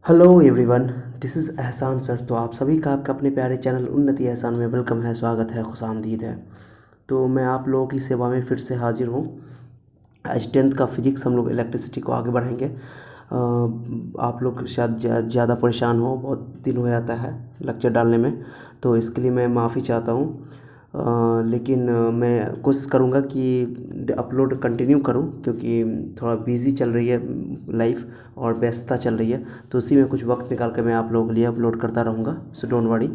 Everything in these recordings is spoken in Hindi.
हेलो एवरीवन, दिस इज़ एहसान सर। तो आप सभी का आपका अपने प्यारे चैनल उन्नति एहसान में वेलकम है, स्वागत है, खुशामदीद है। तो मैं आप लोगों की सेवा में फिर से हाजिर हूँ। आज 10th का फिजिक्स हम लोग इलेक्ट्रिसिटी को आगे बढ़ाएंगे। आप लोग शायद ज़्यादा परेशान हो, बहुत दिन हो जाता है लेक्चर डालने में, तो इसके लिए मैं माफ़ी चाहता हूँ। लेकिन मैं कोशिश करूँगा कि अपलोड कंटिन्यू करूँ, क्योंकि थोड़ा बिज़ी चल रही है लाइफ और व्यस्तता चल रही है, तो उसी में कुछ वक्त निकाल कर मैं आप लोगों के लिए अपलोड करता रहूँगा। सो डोंट वरी,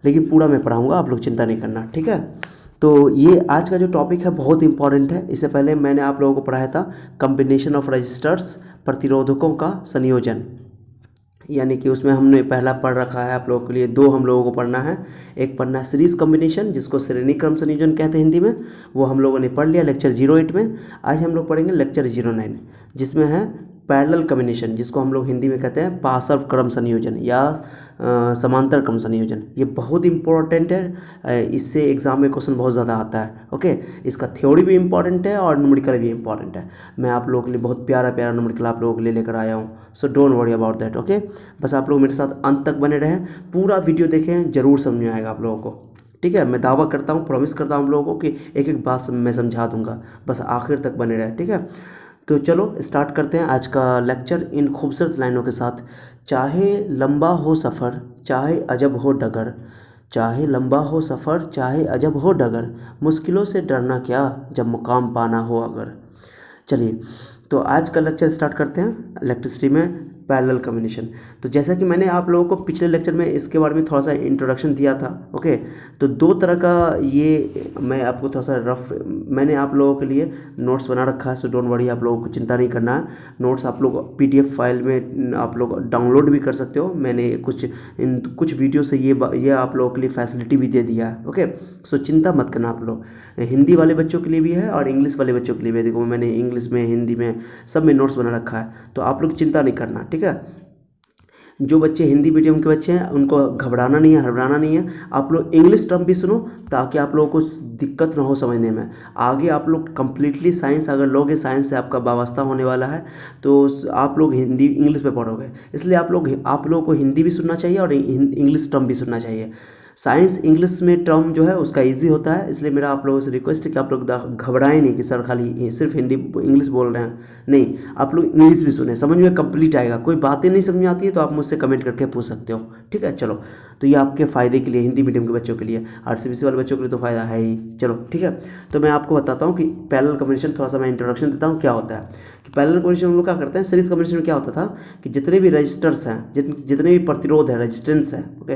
लेकिन पूरा मैं पढ़ाऊँगा, आप लोग चिंता नहीं करना, ठीक है। तो ये आज का जो टॉपिक है बहुत इंपॉर्टेंट है। इससे पहले मैंने आप लोगों को पढ़ाया था कम्बिनेशन ऑफ रजिस्टर्स, प्रतिरोधकों का संयोजन, यानी कि उसमें हमने पहला पढ़ रखा है आप लोगों के लिए। दो हम लोगों को पढ़ना है। एक पढ़ना है सीरीज कॉम्बिनेशन, जिसको श्रेणी क्रम संयोजन कहते हैं हिंदी में, वो हम लोगों ने पढ़ लिया लेक्चर 08 में। आज हम लोग पढ़ेंगे लेक्चर 09, जिसमें है पैरेलल कॉम्बिनेशन, जिसको हम लोग हिंदी में कहते हैं पार्श्व क्रम संयोजन या समांतर क्रम संयोजन। ये बहुत इंपॉर्टेंट है, इससे एग्जाम में क्वेश्चन बहुत ज़्यादा आता है। ओके, इसका थ्योरी भी इंपॉर्टेंट है और न्यूमेरिकल भी इंपॉर्टेंट है। मैं आप लोगों के लिए बहुत प्यारा प्यारा न्यूमेरिकल आप लोगों के लिए लेकर आया हूँ। So don't worry about that. Okay, बस आप लोग मेरे साथ अंत तक बने रहें, पूरा वीडियो देखें, ज़रूर समझ में आएगा आप लोगों को, ठीक है। मैं दावा करता हूँ, प्रॉमिस करता हूँ आप लोगों को कि एक एक बात मैं समझा दूंगा, बस आखिर तक बने रहे, ठीक है। तो चलो स्टार्ट करते हैं आज का लेक्चर इन खूबसूरत लाइनों के साथ। चाहे लंबा हो सफ़र, चाहे अजब हो डगर, चाहे लंबा हो सफ़र, चाहे अजब हो डगर, मुश्किलों से डरना क्या जब मुकाम पाना हो अगर। चलिए, तो आज का लेक्चर स्टार्ट करते हैं इलेक्ट्रिसिटी में पैरेलल कॉम्बिनेशन। तो जैसा कि मैंने आप लोगों को पिछले लेक्चर में इसके बारे में थोड़ा सा इंट्रोडक्शन दिया था। ओके, तो दो तरह का ये मैं आपको थोड़ा सा रफ, मैंने आप लोगों के लिए नोट्स बना रखा है। सो डोंट वरी, आप लोगों को चिंता नहीं करना है। नोट्स आप लोग PDF फाइल में आप लोग डाउनलोड भी कर सकते हो। मैंने कुछ वीडियो से ये आप लोगों के लिए फैसिलिटी भी दे दिया है। ओके, सो चिंता मत करना आप लोग। हिंदी वाले बच्चों के लिए भी है और इंग्लिश वाले बच्चों के लिए भी है। देखो, मैंने इंग्लिश में, हिंदी में, सब में नोट्स बना रखा है, तो आप लोग चिंता नहीं करना, ठीक है। जो बच्चे हिंदी मीडियम के बच्चे हैं उनको घबराना नहीं है, हड़बड़ाना नहीं है। आप लोग इंग्लिश टर्म भी सुनो, ताकि आप लोगों को दिक्कत ना हो समझने में। आगे आप लोग कंप्लीटली साइंस अगर लोगे, साइंस से आपका वाबस्ता होने वाला है, तो आप लोग हिंदी इंग्लिश में पढ़ोगे, इसलिए आप लोगों को हिंदी भी सुनना चाहिए और इंग्लिश टर्म भी सुनना चाहिए। साइंस इंग्लिश में टर्म जो है उसका इजी होता है, इसलिए मेरा आप लोगों से रिक्वेस्ट है कि आप लोग घबराएं नहीं कि सर खाली सिर्फ हिंदी इंग्लिश बोल रहे हैं। नहीं, आप लोग इंग्लिश भी सुने, समझ में कंप्लीट आएगा। कोई बातें नहीं समझ में आती है तो आप मुझसे कमेंट करके पूछ सकते हो, ठीक है। चलो, तो ये आपके फ़ायदे के लिए, हिंदी मीडियम के बच्चों के लिए, RCBC वाले बच्चों के लिए तो फ़ायदा है ही। चलो, ठीक है। तो मैं आपको बताता हूँ कि पैरेलल कॉम्बिनेशन, थोड़ा सा मैं इंट्रोडक्शन देता हूँ क्या होता है। कि पैरेलल कॉम्बिनेशन हम लोग क्या करते हैं, सीरीज कॉम्बिनेशन में क्या होता था कि जितने भी रजिस्टर्स हैं, जितने भी प्रतिरोध है, रजिस्टेंस है, ओके,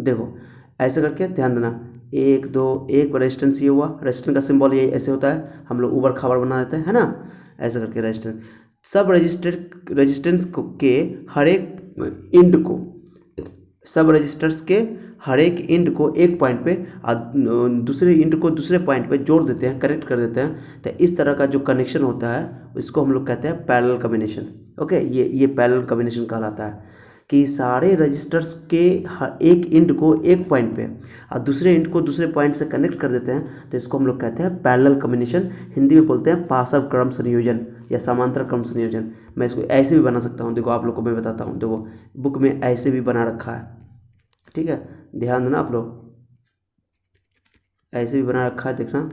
देखो ऐसे करके ध्यान देना। एक दो, एक रेजिस्टेंस ये हुआ, रेजिस्टेंस का सिंबल ये ऐसे होता है, हम लोग ऊबड़ खाबड़ बना देते हैं, है ना, ऐसे करके रेजिस्टेंस। सब रेजिस्टेंस के हर एक इंड को, सब रजिस्टर्स के हर एक इंड को एक पॉइंट पे दूसरे इंड को दूसरे पॉइंट पे जोड़ देते हैं, कनेक्ट कर देते हैं। तो इस तरह का जो कनेक्शन होता है इसको हम लोग कहते हैं पैरेलल कॉम्बिनेशन। ओके, ये पैरेलल कॉम्बिनेशन कहलाता है कि सारे रजिस्टर्स के एक इंड को एक पॉइंट पे और दूसरे इंड को दूसरे पॉइंट से कनेक्ट कर देते हैं, तो इसको हम लोग कहते हैं पैरेलल कॉम्बिनेशन। हिंदी में बोलते हैं पार्श्व क्रम संयोजन या समांतर क्रम संयोजन। मैं इसको ऐसे भी बना सकता हूँ, देखो आप लोग को मैं बताता हूँ। देखो, बुक में ऐसे भी बना रखा है, ठीक है, ध्यान देना आप लोग, ऐसे भी बना रखा है, देखना,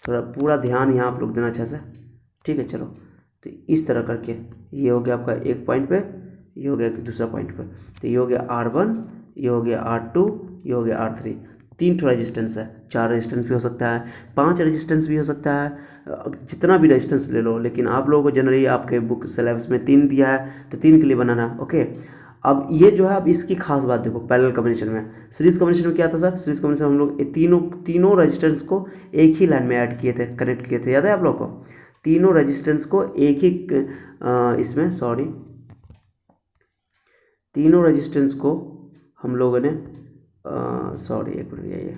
थोड़ा पूरा ध्यान यहाँ आप लोग देना अच्छे से, ठीक है। चलो, तो इस तरह करके ये हो गया आपका एक पॉइंट पे, ये हो गया दूसरा पॉइंट पे, तो ये हो गया R1, ये हो गया R2, ये हो गया R3। 3 रेजिस्टेंस है, 4 रेजिस्टेंस भी हो सकता है, 5 रेजिस्टेंस भी हो सकता है, जितना भी रेजिस्टेंस ले लो। लेकिन आप लोगों को जनरली आपके बुक सिलेबस में 3 दिया है, तो 3 के लिए बनाना। ओके, अब ये जो है, अब इसकी खास बात देखो, पैरेलल कॉम्बिनेशन में, सीरीज कॉम्बिनेशन में क्या था सर, सीरीज कॉम्बिनेशन हम लोग तीनों रेजिस्टेंस को एक ही लाइन में ऐड किए थे, कनेक्ट किए थे, याद है आप लोग को। तीनों रेजिस्टेंस को एक ही इसमें, सॉरी, तीनों रेजिस्टेंस को हम लोगों ने, सॉरी एक मिनट, ये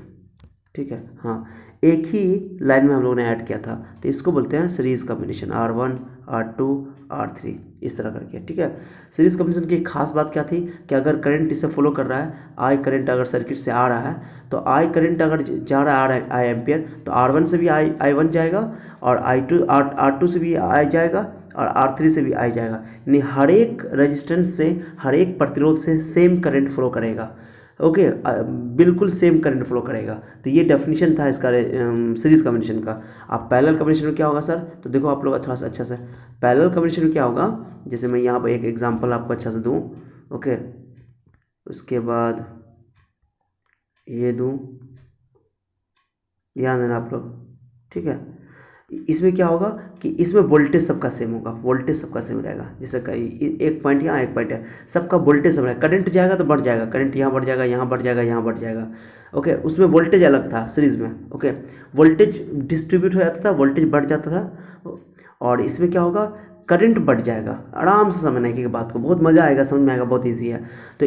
ठीक है, हाँ, एक ही लाइन में हम लोगों ने ऐड किया था, तो इसको बोलते हैं series combination, R1, R2, R3, इस तरह करके, ठीक है। सीरीज कॉम्बिनेशन की खास बात क्या थी कि अगर करंट इसे फॉलो कर रहा है, आई करंट अगर सर्किट से आ रहा है, तो आई करंट अगर जा रहा है आई एम्पियर, तो R1 से भी आई1 जाएगा और R2 से भी आई जाएगा और R3 से भी आई जाएगा, यानी हर एक रेजिस्टेंस से, हर एक प्रतिरोध से सेम करंट फ्लो करेगा। ओके, बिल्कुल सेम करंट फ्लो करेगा। तो ये डेफिनेशन था इसका सीरीज कॉम्बिनेशन का। अब पैरेलल कॉम्बिनेशन में क्या होगा सर, तो देखो आप लोग थोड़ा सा अच्छा से, पैरेलल कॉम्बिनेशन में क्या होगा, जैसे मैं यहाँ पर एक एग्जांपल आपको अच्छा से दूँ। ओके, उसके बाद ये दूँ, ध्यान देना आप लोग, ठीक है। इसमें क्या होगा कि इसमें वोल्टेज सबका सेम होगा, वोल्टेज सबका सेम रहेगा। जैसे एक पॉइंट यहाँ, एक पॉइंट है, सबका वोल्टेज सेम रहेगा। करंट जाएगा तो बढ़ जाएगा, करंट यहाँ बढ़ जाएगा, यहाँ बढ़ जाएगा, यहाँ बढ़ जाएगा। ओके, उसमें वोल्टेज अलग था सीरीज़ में। ओके, वोल्टेज डिस्ट्रीब्यूट हो जाता था, वोल्टेज बढ़ जाता था। और इसमें क्या होगा, करंट बढ़ जाएगा। आराम से समझने की बात को, बहुत मज़ा आएगा, समझ में आएगा, बहुत इजी है। तो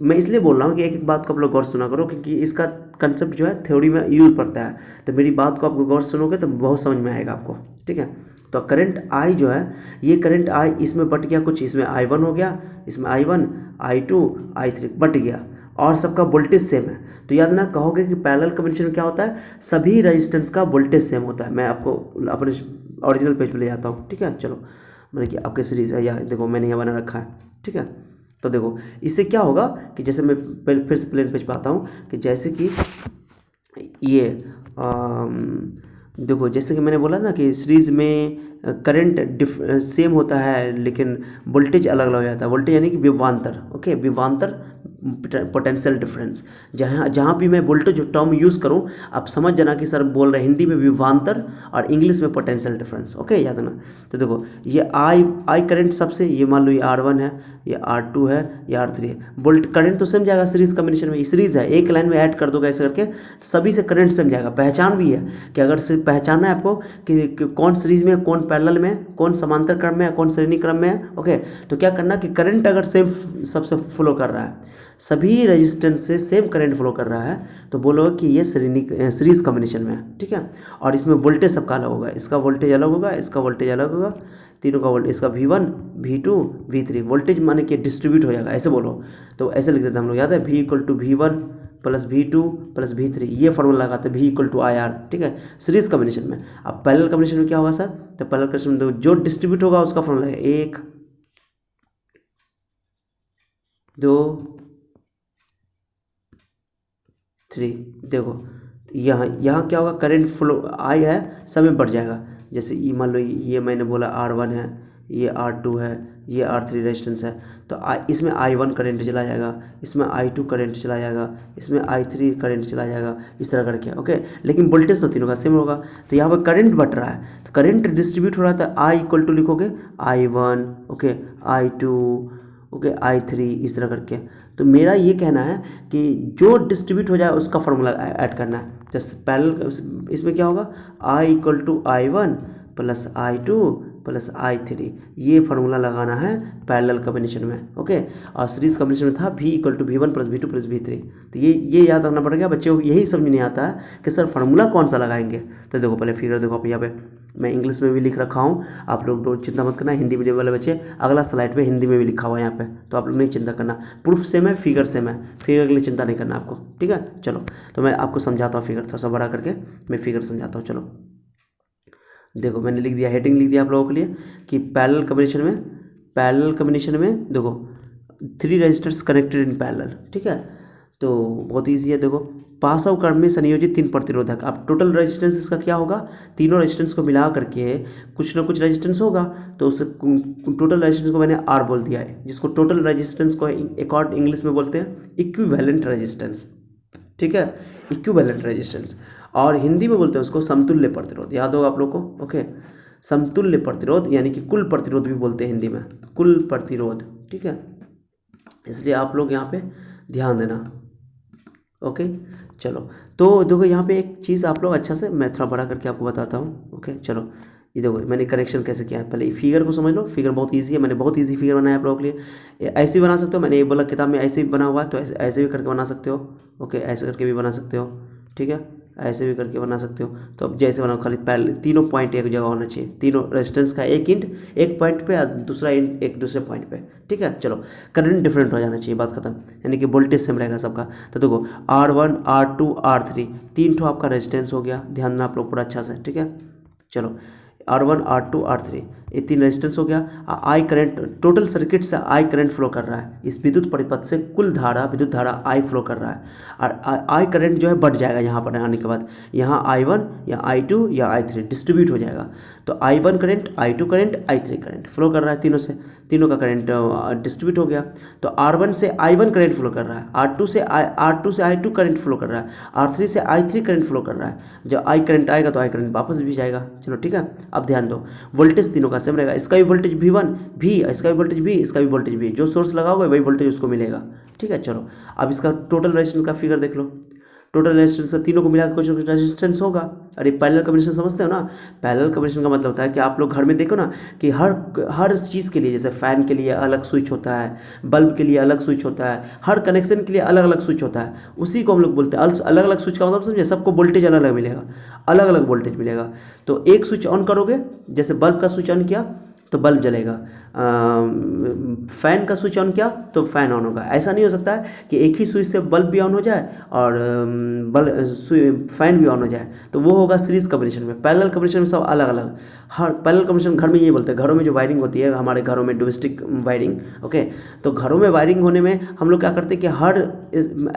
मैं इसलिए बोल रहा हूँ कि एक एक बात को आप लोग गौर सुना करो, क्योंकि इसका कंसेप्ट जो है थ्योरी में यूज़ पड़ता है। तो मेरी बात को आप गौर सुनोगे तो बहुत समझ में आएगा आपको, ठीक है। तो करंट आई जो है, ये करंट आई इसमें बट गया कुछ, इसमें I1 हो गया, इसमें I1, I2, I3 बट गया, और सबका वोल्टेज सेम है। तो याद ना कहोगे कि पैरेलल कॉम्बिनेशन में क्या होता है, सभी रेजिस्टेंस का वोल्टेज सेम होता है। मैं आपको अपने ओरिजिनल पेज पे ले जाता हूँ, ठीक है। चलो, मैंने कि आपके सीरीज़ है, या देखो मैंने यहाँ बना रखा है, ठीक है। तो देखो इससे क्या होगा कि जैसे मैं फिर से प्लेन पेज पे आता हूँ, कि जैसे कि ये देखो, जैसे कि मैंने बोला ना कि सीरीज़ में करंट सेम होता है लेकिन वोल्टेज अलग अलग हो जाता है। वोल्टेज यानी कि विभवांतर। ओके, विभवांतर, पोटेंशियल डिफरेंस। जहाँ जहाँ भी मैं वोल्टेज टर्म यूज़ करूँ, आप समझ जाना कि सर बोल रहे हैं हिंदी में विभवांतर और इंग्लिश में पोटेंशियल डिफरेंस। ओके, याद ना। तो देखो ये आई करंट सबसे, ये मान लो ये R1 है, ये R2 है, ये R3 है। वोल्ट करंट तो सेम जाएगा सीरीज कॉम्बिनेशन में, सीरीज है, एक लाइन में ऐड कर दोगे ऐसे करके, सभी से करंट सेम जाएगा। पहचान भी है कि अगर सिर्फ पहचानना है आपको कि कौन सीरीज में, कौन पैरेलल में, कौन समांतर क्रम में है, कौन श्रेणी क्रम में है। ओके, तो क्या करना कि करंट अगर सेम सबसे फ्लो कर रहा है, सभी रेजिस्टेंस से सेम करंट फ्लो कर रहा है, तो बोलो कि ये सीरीज कॉम्बिनेशन में है, ठीक है। और इसमें वोल्टेज सबका अलग होगा, इसका वोल्टेज अलग होगा, इसका वोल्टेज अलग होगा, तीनों का वोल्टेज, इसका V1, V2, V3 वोल्टेज माने कि डिस्ट्रीब्यूट हो जाएगा, ऐसे बोलो। तो ऐसे लिख देते हैं हम लोग, याद है V=V1 + V2 + V3, ये फॉर्मूला लगाते हैं, V=IR, ठीक है, सीरीज कॉम्बिनेशन में। अब पैरेलल कॉम्बिनेशन में क्या होगा सर, तो पैरेलल कॉम्बिनेशन में जो डिस्ट्रीब्यूट होगा उसका फॉर्मूला है 1, 2, 3। देखो यहाँ क्या होगा, करंट फ्लो आई है, सब में बढ़ जाएगा। जैसे ये मान लो, ये मैंने बोला R1 है, ये R2 है, ये R3 रेजिस्टेंस है, तो इसमें I1 करंट चला जाएगा, इसमें I2 करंट चला जाएगा, इसमें I3 करंट चला जाएगा, इस तरह करके। ओके, लेकिन वोल्टेज तो तीनों का सेम होगा। तो यहाँ पर करंट बढ़ रहा है, तो करंट डिस्ट्रीब्यूट हो रहा था, I लिखोगे I1, okay, I2, okay, I3, इस तरह करके। तो मेरा ये कहना है कि जो डिस्ट्रीब्यूट हो जाए उसका फॉर्मूला ऐड करना है। जैसे पैरेलल, इसमें क्या होगा, I=I1 + I2 + I3, ये फार्मूला लगाना है पैरेलल कॉम्बिनेशन में। ओके, और सीरीज कॉम्बिनेशन में था V=V1 + V2 + V3। तो ये याद रखना पड़ेगा बच्चों को, यही समझ नहीं आता है कि सर फार्मूला कौन सा लगाएंगे। तो देखो पहले फिगर देखो, आप यहाँ पे मैं इंग्लिश में भी लिख रखा हूँ, आप लोग तो चिंता मत करना, हिंदी मीडियम वाले बच्चे, अगला स्लाइड पे हिंदी में भी लिखा हुआ है यहाँ पे, तो आप लोग नहीं चिंता करना। प्रूफ सेम है, फिगर सेम है, फिगर के लिए चिंता नहीं करना आपको, ठीक है। चलो, तो मैं आपको समझाता हूँ, फिगर थोड़ा सा बड़ा करके मैं फिगर समझाता हूँ। चलो देखो, मैंने लिख दिया, हेडिंग लिख दिया आप लोगों के लिए कि पैरेलल कॉम्बिनेशन में देखो 3 रेजिस्टर्स कनेक्टेड इन पैरेलल, ठीक है। तो बहुत ईजी है, देखो पास आउट क्रम में संयोजित 3 प्रतिरोधक। अब टोटल रेजिस्टेंस इसका क्या होगा, तीनों रेजिस्टेंस को मिला करके कुछ ना कुछ रेजिस्टेंस होगा, तो उस टोटल रेजिस्टेंस को मैंने R बोल दिया है, जिसको टोटल रेजिस्टेंस को एक और इंग्लिश में बोलते हैं इक्विवेलेंट रेजिस्टेंस, ठीक है, इक्विवेलेंट रेजिस्टेंस। और हिंदी में बोलते हैं उसको समतुल्य प्रतिरोध, याद होगा आप लोग को। ओके, समतुल्य प्रतिरोध यानी कि कुल प्रतिरोध भी बोलते हैं हिंदी में, कुल प्रतिरोध, ठीक है। इसलिए आप लोग यहाँ पे ध्यान देना। ओके, चलो, तो देखो यहाँ पे एक चीज़ आप लोग अच्छा से, मैं थोड़ा बड़ा करके आपको बताता हूँ। ओके, चलो, ये देखो मैंने कनेक्शन कैसे किया है, पहले फिगर को समझ लो। फिगर बहुत इजी है, मैंने बहुत इजी फिगर बनाया आप लोगों के लिए। ऐसे भी बना सकते हो, मैंने ये बोला किताब में ऐसे भी बना हुआ है, तो ऐसे भी करके बना सकते हो। ओके, ऐसे करके भी बना सकते हो, ठीक है, ऐसे भी करके बना सकते हो। तो अब जैसे बनाओ, खाली पहले तीनों पॉइंट एक जगह होना चाहिए, तीनों रेजिस्टेंस का एक इंट एक पॉइंट पे और दूसरा इंट एक दूसरे पॉइंट पे, ठीक है। चलो, करंट डिफरेंट हो जाना चाहिए, बात खत्म, यानी कि वोल्टेज सेम रहेगा सबका। तो देखो R1, R2, R3 तीन ठो आपका रेजिस्टेंस हो गया, ध्यान देना आप लोग पूरा अच्छा से, ठीक है। चलो R1, R2, R3, ये 3 रेजिस्टेंस हो गया। आई करंट, टोटल सर्किट से आई करंट फ्लो कर रहा है, इस विद्युत परिपथ से कुल धारा, विद्युत धारा आई फ्लो कर रहा है। और आई करंट जो है बढ़ जाएगा यहाँ पर आने के बाद, यहाँ I1 या I2 या I3 डिस्ट्रीब्यूट हो जाएगा। तो I1 current, I2 current, I3 current flow कर रहा है, तीनों से, तीनों का करंट डिस्ट्रीब्यूट हो गया। तो R1 से I1 करंट फ्लो कर रहा है, R2 से I2 करंट फ्लो कर रहा है, R3 से I3 करंट फ्लो कर रहा है। जब I करंट आएगा तो I करंट वापस भी जाएगा। चलो ठीक है, अब ध्यान दो, वोल्टेज तीनों का सेम रहेगा। इसका भी वोल्टेज V1 भी, इसका भी वोल्टेज V, इसका भी वोल्टेज V, जो सोर्स लगाओगे वही वोल्टेज उसको मिलेगा। ठीक है, चलो अब इसका टोटल रेजिस्टेंस का फिगर देख लो। टोटल रेजिस्टेंस तीनों को मिलाकर कुछ ना कुछ रेजिस्टेंस होगा। अरे पैरेलल कॉम्बिनेशन समझते हो ना? पैरेलल कॉम्बिनेशन का मतलब होता है कि आप लोग घर में देखो ना कि हर चीज़ के लिए, जैसे फ़ैन के लिए अलग स्विच होता है, बल्ब के लिए अलग स्विच होता है, हर कनेक्शन के लिए अलग अलग स्विच होता है, उसी को हम लोग बोलते हैं अलग अलग स्विच का मतलब समझे, सबको वोल्टेज अलग अलग मिलेगा, अलग अलग वोल्टेज मिलेगा। तो एक स्विच ऑन करोगे, जैसे बल्ब का स्विच ऑन किया तो बल्ब जलेगा, फ़ैन का स्विच ऑन किया तो फ़ैन ऑन होगा। ऐसा नहीं हो सकता है कि एक ही स्विच से बल्ब भी ऑन हो जाए और फ़ैन भी ऑन हो जाए, तो वो होगा सीरीज़ कॉम्बिनेशन में। पैरेलल कॉम्बिनेशन में सब अलग अलग, हर पैरेलल कॉम्बिनेशन घर में ये बोलते हैं, घरों में जो वायरिंग होती है, हमारे घरों में डोमेस्टिक वायरिंग, ओके, तो घरों में वायरिंग होने में हम लोग क्या करते हैं कि हर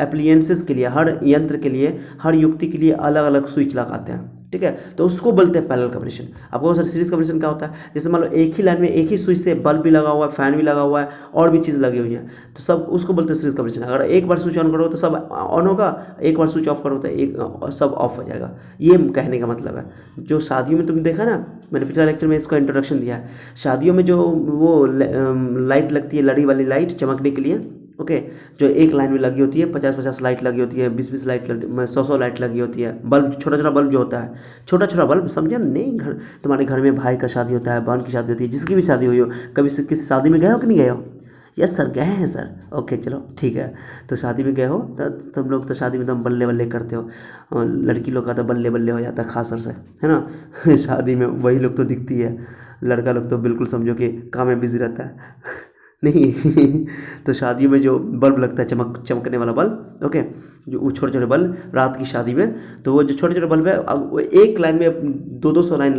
एप्लीएंसेस के लिए, हर यंत्र के लिए, हर युक्ति के लिए अलग अलग स्विच लगाते हैं। ठीक है, तो उसको बोलते हैं पैरेलल कॉम्बिनेशन। आपको सर सीरीज कॉम्बिनेशन क्या होता है? जैसे मान लो एक ही लाइन में एक ही स्विच से बल्ब भी लगा हुआ है, फैन भी लगा हुआ है, और भी चीज़ लगी हुई है, तो सब उसको बोलते हैं सीरीज कॉम्बिनेशन। अगर एक बार स्विच ऑन करो तो सब ऑन होगा, एक बार स्विच ऑफ करो तो एक सब ऑफ हो जाएगा। ये कहने का मतलब है। जो शादियों में तुमने देखा ना, मैंने पिछले लेक्चर में इसका इंट्रोडक्शन दिया है, शादियों में जो वो लाइट लगती है, लड़ी वाली लाइट चमकने के लिए, ओके, जो एक लाइन में लगी होती है, 50-50 लाइट लगी होती है, 20-20 लाइट 100-100 लाइट लगी होती है। बल्ब, छोटा छोटा बल्ब जो होता है, छोटा छोटा बल्ब, समझे नहीं? घर, तुम्हारे घर में भाई का शादी होता है, बहन की शादी होती है, जिसकी भी शादी हुई हो, कभी किसी शादी में गए हो कि नहीं गए हो? यस सर, गए हैं सर। ओके चलो ठीक है, तो शादी में गए हो तो तुम लोग तो शादी में तुम बल्ले बल्ले करते हो, और लड़की लोग का तो बल्ले बल्ले हो जाता है खासर से, है ना? शादी में वही लोग तो दिखती है, लड़का लोग तो बिल्कुल समझो कि काम में बिजी रहता है। नहीं तो शादी में जो बल्ब लगता है, चमकने वाला बल्ब, ओके, जो छोटे छोटे बल्ब रात की शादी में, तो वो जो छोटे छोटे बल्ब है, अब वो एक लाइन में 200-200 लाइन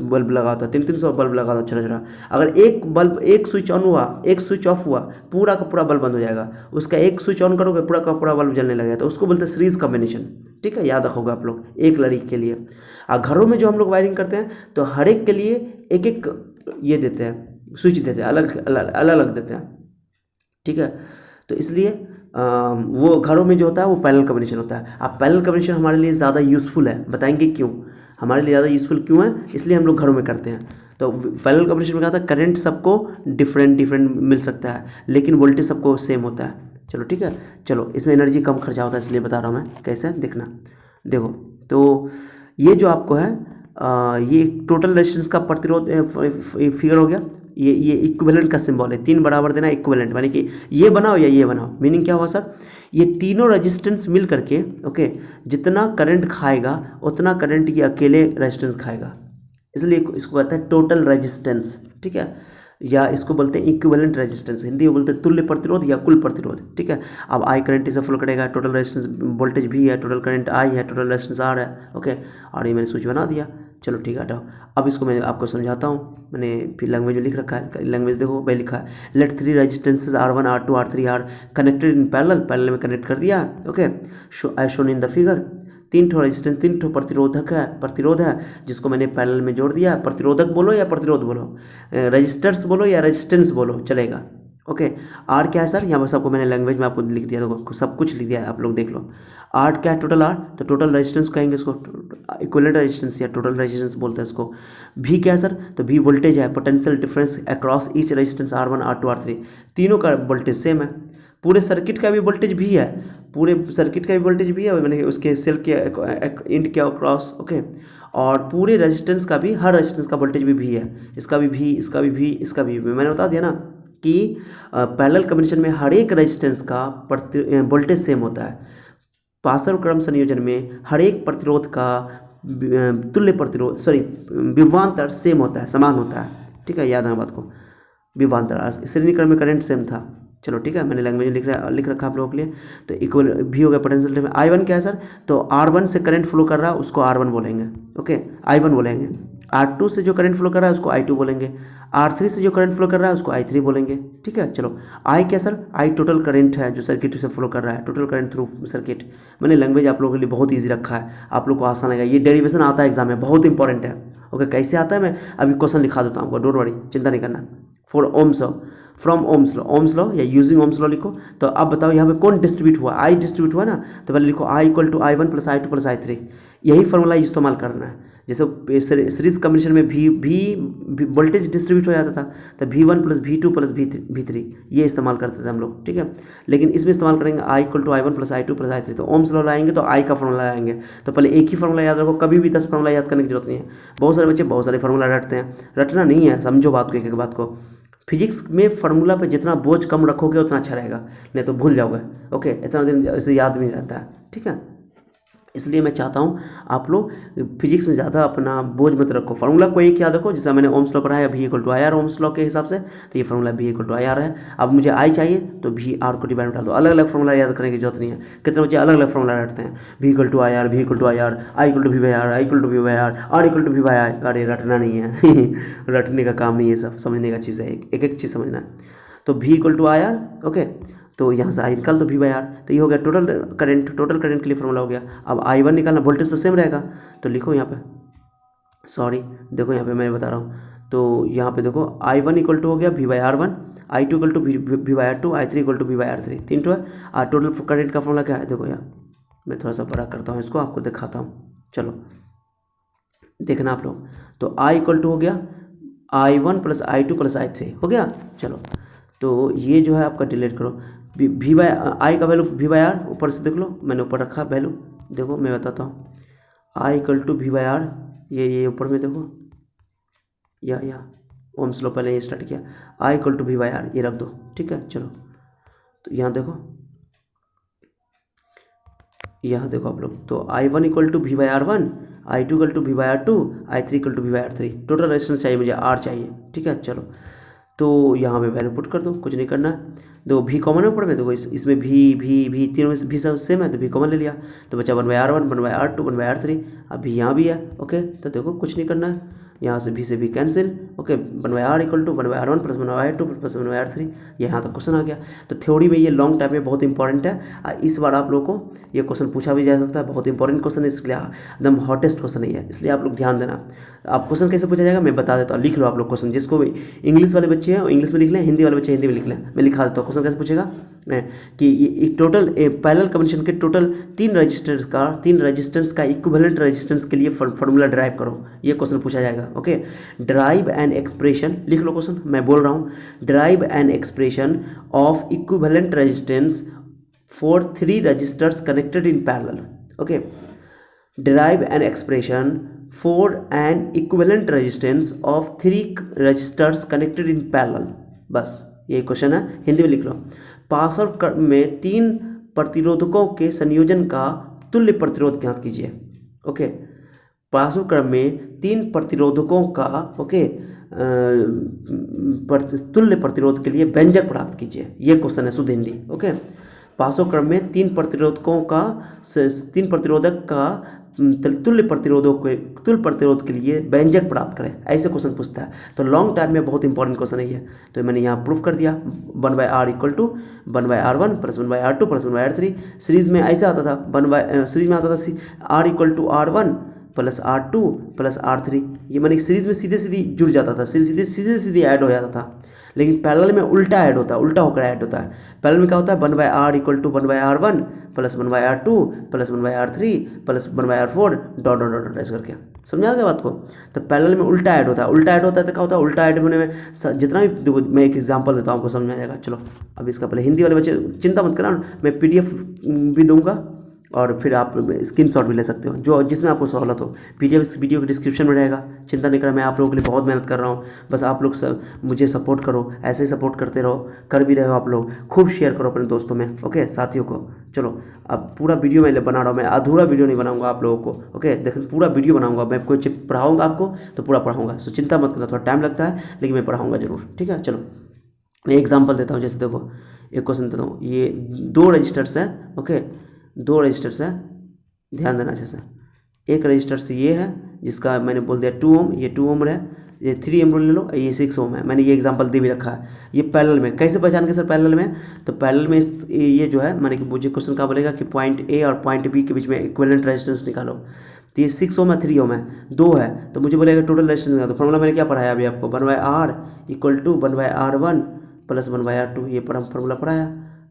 बल्ब लगा होता है, 300-300 बल्ब लगा होता है छोटा छोटा। अगर एक बल्ब, एक स्विच ऑन हुआ, एक स्विच ऑफ हुआ, पूरा का पूरा बल्ब बंद हो जाएगा। उसका एक स्विच ऑन करोगे, पूरा का पूरा बल्ब जलने लगेगा, तो उसको बोलते हैं सीरीज कॉम्बिनेशन। ठीक है, याद रखोगे आप लोग, एक लड़ी के लिए। और घरों में जो हम लोग वायरिंग करते हैं, तो हर एक के लिए एक एक ये देते हैं, स्विच देते हैं, अलग अलग देते हैं। ठीक है, तो इसलिए वो घरों में जो होता है वो पैरेलल कॉम्बिनेशन होता है। अब पैरेलल कॉम्बिनेशन हमारे लिए ज़्यादा यूज़फुल है, बताएंगे क्यों हमारे लिए ज़्यादा यूज़फुल क्यों है, इसलिए हम लोग घरों में करते हैं। तो पैरेलल कॉम्बिनेशन में क्या होता है, करंट सबको डिफरेंट मिल सकता है, लेकिन वोल्टेज सबको सेम होता है। चलो ठीक है, चलो इसमें एनर्जी कम खर्चा होता है, इसलिए बता रहा हूँ मैं कैसे, देखना। देखो, तो ये जो आपको है ये टोटल रेजिस्टेंस का प्रतिरोध फिगर हो गया। ये इक्विवेलेंट का सिंबल है, 3 बराबर देना इक्विवेलेंट, यानी कि ये बनाओ या ये बनाओ। मीनिंग क्या हुआ सर, ये तीनों रेजिस्टेंस मिल करके, ओके, जितना करंट खाएगा उतना करंट ये अकेले रेजिस्टेंस खाएगा, इसलिए इसको कहते हैं टोटल रेजिस्टेंस। ठीक है, या इसको बोलते हैं इक्विवेलेंट रेजिस्टेंस, हिंदी में बोलते हैं तुल्य प्रतिरोध या कुल प्रतिरोध। ठीक है, अब आई करंट इसे फ्लो करेगा, टोटल रेजिस्टेंस वोल्टेज भी है, टोटल करंट आई है, टोटल रेजिस्टेंस आर है, ओके, और ये मैंने स्विच बना दिया। चलो ठीक है, हटाओ। अब इसको मैं आपको समझाता हूँ, मैंने फिर लैंग्वेज में लिख रखा है, लैंग्वेज देखो भाई लिखा है, let 3 resistances R1 R2 R3 are connected in parallel में कनेक्ट कर दिया, okay, as shown in the figure. 3 ठो रेजिस्टेंस, 3 ठो प्रतिरोध है जिसको मैंने पैरेलल में जोड़ दिया। प्रतिरोधक बोलो या प्रतिरोध बोलो, रजिस्टर्स बोलो या रेजिस्टेंस बोलो, चलेगा। ओके, आर क्या है सर, यहाँ पर सबको मैंने लैंग्वेज में आपको लिख दिया, देखो सब कुछ लिख दिया है, आप लोग देख लो। आर क्या है, टोटल आर, तो टोटल रेजिस्टेंस कहेंगे इसको, इक्विवेलेंट रेजिस्टेंस या टोटल रेजिस्टेंस बोलते हैं इसको। भी क्या है सर, तो भी वोल्टेज है, potential difference across each resistance R1 R2 R3, तीनों का वोल्टेज सेम है। पूरे सर्किट का भी वोल्टेज भी है, पूरे सर्किट का भी वोल्टेज भी है, मैंने उसके सेल के इंड के अक्रॉस, ओके, और पूरे रेजिस्टेंस का भी, हर रेजिस्टेंस का वोल्टेज भी है, इसका भी, इसका भी, इसका भी। मैंने बता दिया ना कि पैरेलल कॉम्बिनेशन में हर एक रेजिस्टेंस का वोल्टेज सेम होता है। पार्श्व क्रम संयोजन में हर एक प्रतिरोध का तुल्य प्रतिरोध, विभवांतर सेम होता है, समान होता है। ठीक है, याद रखना बात को, विभवांतर। श्रेणी क्रम में करंट सेम था। चलो ठीक है, मैंने लैंग्वेज लिख रखा आप लोगों के लिए। तो इक्वल भी हो गया पोटेंशियल डिफरेंस। I1 क्या है सर, तो R1 से करंट फ्लो कर रहा है, उसको R1 बोलेंगे, ओके, I1 बोलेंगे। R2 से जो करंट फ्लो कर रहा है उसको I2 बोलेंगे, R3 से जो करंट फ्लो कर रहा है उसको I3 बोलेंगे। ठीक है, चलो I क्या सर, I टोटल करंट है जो सर्किट से फ्लो कर रहा है, टोटल करंट थ्रू सर्किट। मैंने लैंग्वेज आप लोगों के लिए बहुत ईजी रखा है, आप लोग को आसान लगेगा। ये डेरिवेशन आता है एग्जाम में, बहुत इंपॉर्टेंट है। ओके, कैसे आता है मैं अभी क्वेश्चन लिखा देता हूँ आपको, डोंट वरी, चिंता नहीं करना। For Ohm's law, from Ohm's law या यूजिंग ओम्स लॉ लिखो। तो अब बताओ यहाँ पे कौन डिस्ट्रीब्यूट हुआ, आई डिस्ट्रीब्यूट हुआ ना, तो पहले लिखो I equal to I1 plus I2 plus I3। यही फॉर्मूला इस्तेमाल करना है। जैसे सीरीज कॉम्बिनेशन में भी वोल्टेज डिस्ट्रीब्यूट हो जाता था, तो V1 plus V2 plus V3 ये इस्तेमाल करते थे हम लोग। ठीक है, लेकिन इसमें इस्तेमाल करेंगे I equal to I1 plus I2 plus I3। तो ओम्स लॉ लाएंगे तो I का फॉर्मूला लाएंगे। तो पहले एक ही फॉर्मूला याद रखो, कभी भी 10 फॉर्मूला याद करने की जरूरत नहीं है। बहुत सारे बच्चे बहुत सारे फॉर्मूला रटते हैं, रटना नहीं है, समझो बात को, एक एक बात को। फिजिक्स में फार्मूला पे जितना बोझ कम रखोगे उतना अच्छा रहेगा, नहीं तो भूल जाओगे। ओके, इतना दिन इसे याद भी नहीं रहता है। ठीक है, इसलिए मैं चाहता हूँ आप लोग फिजिक्स में ज़्यादा अपना बोझ मत रखो, फार्मूला को एक याद रखो। जैसा मैंने ओम्स लॉ पढ़ाया V equal to I R ohm's law के हिसाब से, तो ये formula V equal to I R है। अब मुझे I चाहिए तो V R को डिवाइड में डाल दो, अलग अलग फार्मूला याद करने की जरूरत नहीं है। कितने बच्चे अलग अलग फार्मूला रटते हैं, V equal to I R, V equal to I R, I equal to V by R, I equal to V by R, R equal to V by R. अरे रटना नहीं है रटने का काम नहीं है, सब समझने का चीज़ है, एक एक चीज़ समझना है। तो V equal to I R, okay, तो यहाँ से I निकाल तो V बाई आर, तो ये हो गया टोटल करंट के लिए फॉर्मूला हो गया। अब I1 निकालना, वोल्टेज तो सेम रहेगा, तो लिखो यहाँ पे, सॉरी देखो यहाँ पे मैं बता रहा हूँ। तो यहाँ पे देखो I1 इक्वल टू हो गया V by R1, I2 equal to V by R2, I3 equal to V by R3, तीन तो है। और टोटल करंट का फॉर्मूला क्या है, देखो यार मैं थोड़ा सा बड़ा करता हूँ इसको, आपको दिखाता हूँ, चलो देखना आप लोग। तो I इक्वल टू हो गया I1 plus I2 plus I3 हो गया। चलो तो ये जो है आपका डिलीट करो, V बाई I का वैल्यू V बाई आर, ऊपर से देख लो मैंने ऊपर रखा वैल्यू, देखो मैं बताता हूँ। I equal to V by R, ये ऊपर में देखो, या ओम्स लॉ पहले ये स्टार्ट किया, I equal to V by R, ये रख दो। ठीक है, चलो तो यहाँ देखो आप लोग, तो I1 equal to V by R1, I2 equal to V by R2, I3 equal to V by R3। Total resistance चाहिए मुझे, R चाहिए। ठीक है, चलो तो यहाँ पे वैल्यू पुट कर दो, कुछ नहीं करना है। देखो V कॉमन है ऊपर में, देखो इसमें V तीनों में V सब सेम है, तो V कॉमन ले लिया, तो बचा 1 by R1, 1 by R2, 1 by R3। अब V यहाँ भी है, ओके, तो देखो कुछ नहीं करना है, यहाँ से V से V cancel, okay, 1 by R equal to 1 by R1 plus 1 by R2 plus 1 by R3। यहाँ तक क्वेश्चन आ गया। तो थ्योरी में ये लॉन्ग टाइम में बहुत इंपॉर्टेंट है, इस बार आप लोगों को ये क्वेश्चन पूछा भी जा सकता है, बहुत इंपॉर्टेंट क्वेश्चन है, इसलिए एकदम हॉटेस्ट क्वेश्चन नहीं है, इसलिए आप लोग ध्यान देना। आप क्वेश्चन कैसे पूछा जाएगा मैं बता देता हूँ, लिख लो आप लोग क्वेश्चन, जिसको इंग्लिश वाले बच्चे हैं इंग्लिश में लिख लें, हिंदी वाले बच्चे हिंदी में लिख लें, मैं लिखा देता हूँ। क्वेश्चन कैसे पूछेगा कि एक टोटल पैरेलल कॉम्बिनेशन के टोटल तीन रेजिस्टेंस का इक्विवेलेंट रेजिस्टेंस के लिए फार्मूला ड्राइव करो, ये क्वेश्चन पूछा जाएगा। ओके, ड्राइव एन एक्सप्रेशन, लिख लो क्वेश्चन, मैं बोल रहा हूँ, derive an expression of equivalent resistance for 3 resistors connected in parallel. Okay, derive an expression for an equivalent resistance of 3 resistors connected in parallel। बस यही क्वेश्चन है, हिंदी में लिख लो। पार्श्व क्रम में 3 प्रतिरोधकों के संयोजन का तुल्य प्रतिरोध ज्ञात कीजिए। ओके, पार्श्व क्रम में 3 प्रतिरोधकों का, ओके, तुल्य प्रतिरोध के लिए व्यंजक प्राप्त कीजिए, ये क्वेश्चन है शुद्ध हिंदी। ओके, पार्श्व क्रम में 3 प्रतिरोधक का तुल्य प्रतिरोध के लिए व्यंजक प्राप्त करें, ऐसे क्वेश्चन पूछता है। तो लॉन्ग टाइम में बहुत इंपॉर्टेंट क्वेश्चन है ये, तो मैंने यहाँ प्रूफ कर दिया। 1 by R equal to 1 by R1 plus 1 by R2 plus 1 by R3। Series में ऐसा आता था, सीरीज में आता था R equal to R1 plus R2 plus R3, ये मैंने सीरीज में सीधे जुड़ जाता था, सीधे ऐड हो जाता था। लेकिन पैरेलल में उल्टा ऐड होता है, उल्टा होकर ऐड होता है। पैरेलल में क्या होता है, 1 by R equal to 1 by R1 plus 1 by R2 plus 1 by R3 plus 1 by R4 dot dot dot ऐसे करके, समझा गया बात को। तो पैरेलल में उल्टा ऐड होता है, उल्टा ऐड होता है तो क्या होता है, उल्टा ऐड होने में जितना भी, देखो मैं एक एग्जांपल देता हूँ आपको समझ में आ जाएगा। चलो अब इसका पहले हिंदी वाले बच्चे चिंता मत करना, मैं PDF भी दूंगा और फिर आप स्क्रीनशॉट भी ले सकते हो, जो जिसमें आपको सहूलत हो। PDF इस वीडियो के डिस्क्रिप्शन में रहेगा, चिंता नहीं करना, मैं आप लोगों के लिए बहुत मेहनत कर रहा हूँ। बस आप लोग मुझे सपोर्ट करो, ऐसे ही सपोर्ट करते रहो, कर भी रहे हो आप लोग, खूब शेयर करो अपने दोस्तों में, ओके, साथियों को। चलो अब पूरा वीडियो मैं बना रहा हूँ, मैं अधूरा वीडियो नहीं बनाऊँगा आप लोगों को, ओके, देखिए पूरा वीडियो बनाऊँगा मैं, कोई चीज पढ़ाऊँगा आपको तो पूरा पढ़ाऊँगा, सो चिंता मत करना, थोड़ा टाइम लगता है लेकिन मैं पढ़ाऊँगा जरूर, ठीक है। चलो मैं एग्जाम्पल देता हूँ, जैसे देखो एक क्वेश्चन देता हूँ, ये 2 रजिस्टर्स है, ओके, 2 रजिस्टर्स है, ध्यान देना अच्छे से। एक रजिस्टर से ये है, जिसका मैंने बोल दिया 2 ओम, ये 2 ओम है, ये 3 ओम ले लो, ये 6 ओम है। मैंने ये एग्जांपल दे भी रखा है। ये पैरेलल में कैसे पहचान के सर पैरेलल में? तो पैरेलल में ये जो है मैंने कि मुझे क्वेश्चन क्या बोलेगा कि पॉइंट ए और पॉइंट बी के बीच में इक्विवेलेंट रेजिस्टेंस निकालो। तो ये 6 ओम है, 3 ओम है, 2 है, तो मुझे बोलेगा टोटल रेजिस्टेंस निकालो। तो फॉर्मूला मैंने क्या पढ़ाया अभी आपको, 1/R equal to 1/R1 plus 1/R2, ये पर हम फॉर्मूला पढ़ाया।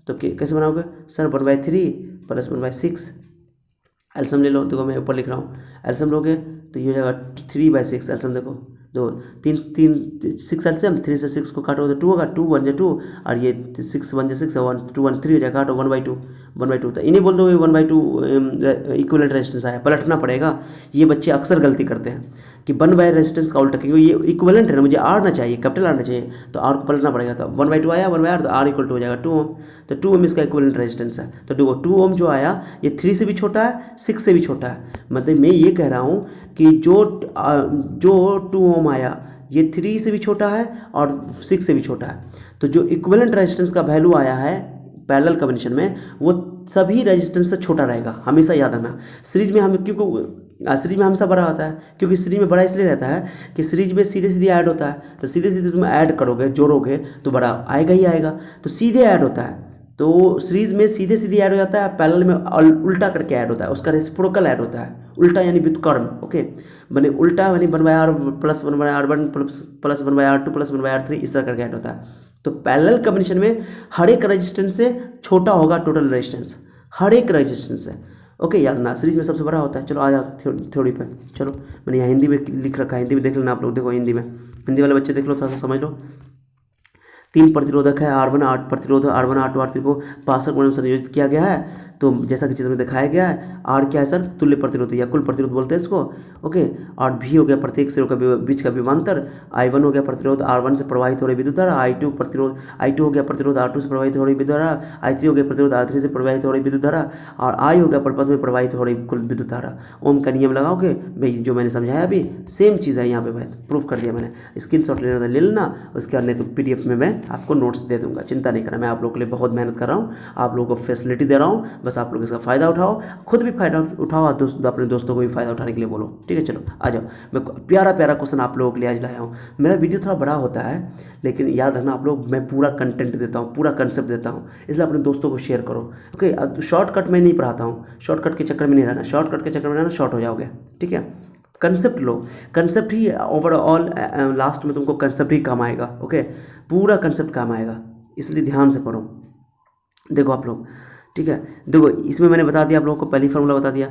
तो कैसे बनाओगे सर? 1/3 प्लस 1/6, एल्सियम ले लो। देखो मैं ऊपर लिख रहा हूँ, एल्सियम लोगे तो ये हो जाएगा 3/6। एल्सियम देखो, दो तीन तीन 6 एल्सियम, 3 से 6 को काटो तो 2 होगा, 2 1 2, और ये 6 1 6, 1 2 1 3 हो जाएगा, काटो 1/2 तो इन्हीं बोल दो 1/2 इक्विवेलेंट रेजिस्टेंस आया। पलटना पड़ेगा, ये बच्चे अक्सर गलती करते हैं कि 1/, रेजिस्टेंस का उल्टा, क्योंकि ये इक्विवेलेंट है ना, मुझे आर ना चाहिए, कैपिटल आर ना चाहिए, तो आर को पलटना पड़ेगा। तो 1/2 आया, 1/R, तो आर इक्वल टू हो जाएगा 2 ओम। तो 2 ओम इसका इक्विवेलेंट रेजिस्टेंस है। तो देखो 2 ओम जो आया ये 3 से भी छोटा है, 6 से भी छोटा है। मतलब मैं ये कह रहा हूँ कि जो 2 ओम आया ये 3 से भी छोटा है और 6 से भी छोटा है। तो जो इक्विवेलेंट रेजिस्टेंस का वैल्यू आया है पैरेलल कॉम्बिनेशन में, वो सभी रेजिस्टेंस से छोटा रहेगा, हमेशा याद रखना। सीरीज में हम क्योंकि सीरीज में हमेशा बड़ा होता है, क्योंकि सीरीज में बड़ा इसलिए रहता है कि सीरीज में सीधे सीधे ऐड होता है, तो सीधे सीधे तुम ऐड करोगे, जोड़ोगे तो बड़ा आएगा ही आएगा, तो सीधे ऐड होता है। तो सीरीज में सीधे सीधे ऐड हो जाता है, पैरेलल में उल्टा करके ऐड होता है, उसका रेसिप्रोकल ऐड होता है, उल्टा यानी व्युत्क्रम। ओके, बने उल्टा यानी 1/R plus 1/R1 plus 1/R2 plus 1/R3, इस तरह करके ऐड होता है। तो पैरेलल कॉम्बिनेशन में हर एक रेजिस्टेंस से छोटा होगा टोटल रेजिस्टेंस, हर एक रेजिस्टेंस से। ओके, याद ना, सीरीज में सबसे बड़ा होता है। चलो आ जाओ थ्योरी पे। चलो मैंने यहाँ हिंदी में लिख रखा है, हिंदी में देख लेना आप लोग। देखो हिंदी में, हिंदी वाले बच्चे देख लो, थोड़ा सा समझ लो। 3 प्रतिरोधक है R1, 8 प्रतिरोधक R1 R2 R3 को पासक में संयोजित किया गया है। तो जैसा कि चित्र में दिखाया गया है, R क्या है सर? तुल्य प्रतिरोध या कुल प्रतिरोध बोलते हैं इसको। ओके, और V हो गया प्रत्येक सिरों के बीच का विभवांतर, I1 हो गया प्रतिरोध R1 से प्रवाहित हो रही विद्युत धारा, I2 हो गया प्रतिरोध R2 से प्रवाहित हो रही विद्युत धारा, I3 हो गया प्रतिरोध R3 से प्रवाहित हो रही विद्युत धारा, और I हो गया परिपथ में प्रवाहित हो रही कुल विद्युत धारा। ओम का नियम लगाओगे भाई, जो मैंने समझाया अभी सेम चीज़ है यहाँ पे भाई, प्रूफ कर दिया मैंने। स्क्रीनशॉट लेना था ले लेना, उसके बाद नहीं तो PDF में मैं आपको नोट्स दे दूंगा, चिंता नहीं करना। मैं आप लोगों के लिए बहुत मेहनत कर रहा हूँ, आप लोगों को फैसिलिटी दे रहा हूँ, बस आप लोग इसका फ़ायदा उठाओ, खुद भी फ़ायदा उठाओ और अपने दोस्तों को भी फ़ायदा उठाने के लिए बोलो। ठीक है, चलो आ जाओ। मैं प्यारा प्यारा क्वेश्चन आप लोगों के लिए आज लाया हूँ। मेरा वीडियो थोड़ा बड़ा होता है, लेकिन याद रखना आप लोग, मैं पूरा कंटेंट देता हूँ, पूरा कंसेप्ट देता हूँ, इसलिए अपने दोस्तों को शेयर करो। ओके, शॉर्टकट में नहीं पढ़ाता हूँ, शॉर्टकट के चक्कर में नहीं रहना, शॉर्टकट के चक्कर में रहना शॉर्ट हो जाओगे। ठीक है, कंसेप्ट लो, कंसेप्ट ही ओवरऑल लास्ट में तुमको कंसेप्ट ही काम आएगा। ओके, पूरा कंसेप्ट काम आएगा, इसलिए ध्यान से पढ़ो। देखो आप लोग, ठीक है, देखो इसमें मैंने बता दिया आप लोगों को, पहली फार्मूला बता दिया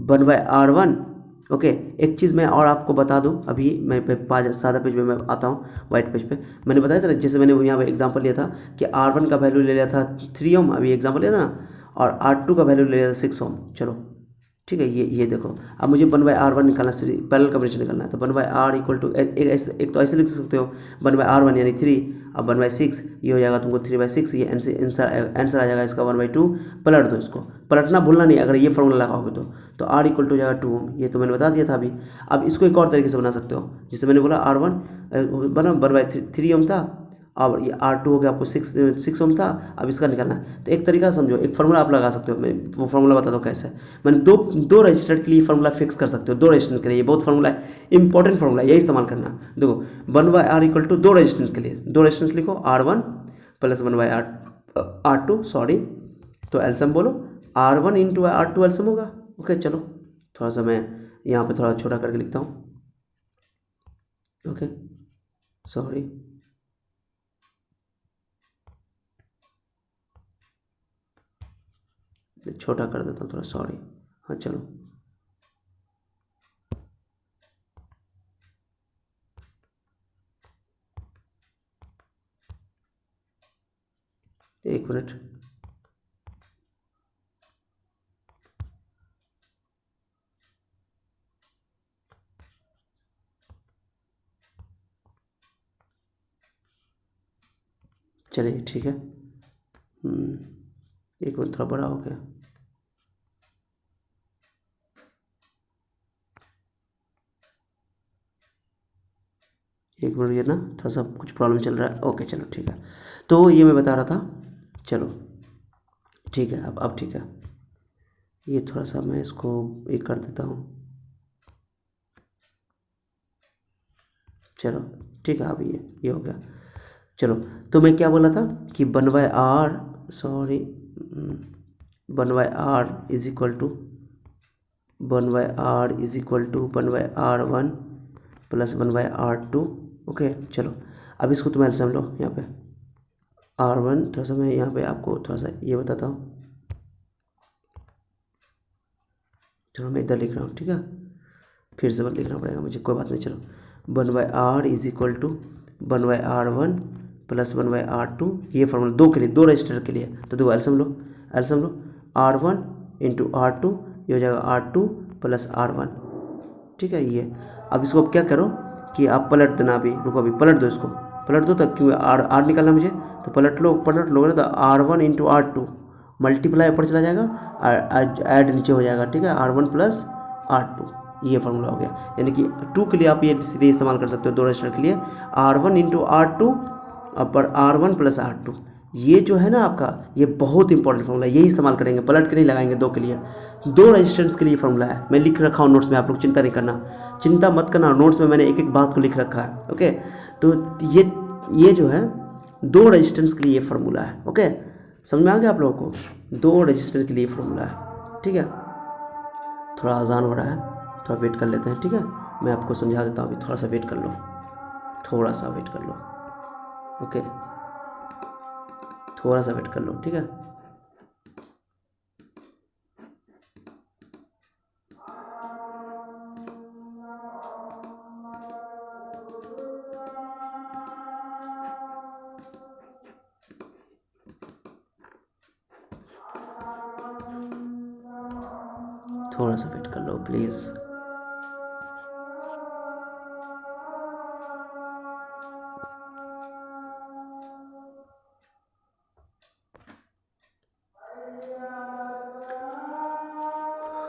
1/R1। ओके, एक चीज़ मैं और आपको बता दूं, अभी मैं सादा पेज में मैं आता हूँ, वाइट पेज पे मैंने बताया था ना, जैसे मैंने यहाँ पे एग्जांपल लिया था कि R1 का वैल्यू ले लिया था 3 ओम, अभी एग्जांपल लिया था ना, और R2 का वैल्यू ले लिया था 6 ओम। चलो ठीक है, ये देखो, अब मुझे 1/R1 निकालना, पैरेलल कॉम्बिनेशन निकालना है। तो 1/R इक्वल टू एक तो ऐसे लिख सकते हो 1/R1 यानी 3, अब 1/6 ये हो जाएगा तुमको 3/6, ये आंसर आ जाएगा इसका 1/2। पलट दो इसको, पलटना भूलना नहीं अगर ये फॉर्मूला लगाओगे तो R इक्वल टू हो जाएगा 2 ओम, ये तो मैंने बता दिया था अभी। अब इसको एक और तरीके से बना सकते हो, जिससे मैंने बोला R1 बना 1/3 ओम था, और ये R2 हो गया आपको 6 ओम था। अब इसका निकालना है, तो एक तरीका समझो, एक फार्मूला आप लगा सकते हो, मैं वो फार्मूला बता दो कैसे। मैंने दो रजिस्टर के लिए फार्मूला फिक्स कर सकते हो, 2 रेजिस्टेंस के लिए, ये बहुत फार्मूला है, इंपॉर्टेंट फार्मूला है, यही इस्तेमाल करना। देखो 1/R इक्वल टू 2 रेजिस्टेंस के लिए 2 रेजिस्टेंस लिखो, R1 प्लस 1/R2 सॉरी, तो एल्सियम बोलो R1 इंटू R2 एल्सियम होगा। ओके, चलो थोड़ा सा मैं यहाँ पे थोड़ा छोटा करके लिखता हूँ। ओके सॉरी, छोटा कर देता हूँ थोड़ा, सॉरी। हाँ चलो, एक मिनट, चलिए ठीक है। एक मिनट, थोड़ा बड़ा हो गया। एक मिनट, ये ना थोड़ा सा कुछ प्रॉब्लम चल रहा है। ओके चलो ठीक है, तो ये मैं बता रहा था, चलो ठीक है, अब ठीक है, ये थोड़ा सा मैं इसको एक कर देता हूँ। चलो ठीक है, अभी ये हो गया। चलो तो मैं क्या बोला था कि one by R, sorry, one by R is equal to one by R is equal to one by R one plus one by R two. Okay चलो अब इसको तुम एल्सियम लो यहाँ पे आर वन। थोड़ा सा मैं यहाँ पे आपको थोड़ा सा ये बताता हूँ। चलो मैं इधर लिख रहा हूँ, ठीक है, फिर से लिखना पड़ेगा मुझे, कोई बात नहीं। चलो one by R is equal to one by R one plus one by R two, ये फॉर्मूला दो के लिए, दो रजिस्टर के लिए। तो देखो एल्सियम लो, एल्सियम लो, R one into R two, ये हो जाएगा R two plus R one, ठीक है ये। अब इसको क्या करो कि आप पलट देना, अभी रुको, अभी पलट दो इसको, पलट दो तब, क्योंकि आर निकालना मुझे, तो पलट लोगे ना तो R one into R two multiply ऊपर चला जाएगा और ऐड नीचे हो जाएगा, ठीक है, R one plus R two, ये फॉर्मूला हो गया। यानी कि टू के लिए आप ये सीधे इस्तेमाल कर सकते हो, दो रजिस्टर के लिए R one into R two पर R one plus R two, ये जो है ना आपका, ये बहुत इंपॉर्टेंट फॉर्मूला है, यही इस्तेमाल करेंगे, पलट के नहीं लगाएंगे दो के लिए, दो रेजिस्टेंस के लिए फॉर्मूला है। मैं लिख रखा हूँ नोट्स में, आप लोग चिंता नहीं करना, चिंता मत करना, नोट्स में मैंने एक एक बात को लिख रखा है। ओके तो ये जो है दो रेजिस्टेंस के लिए फॉर्मूला है। ओके समझ में आ गया आप लोगों को, दो रजिस्टर के लिए फॉर्मूला है, ठीक है। थोड़ा आसान हो रहा है, थोड़ा वेट कर लेते हैं, ठीक है, मैं आपको समझा देता हूँ, अभी थोड़ा सा वेट कर लो, थोड़ा सा वेट कर लो। ओके थोड़ा सा वेट कर लो, ठीक है। थोड़ा सा वेट कर लो प्लीज़।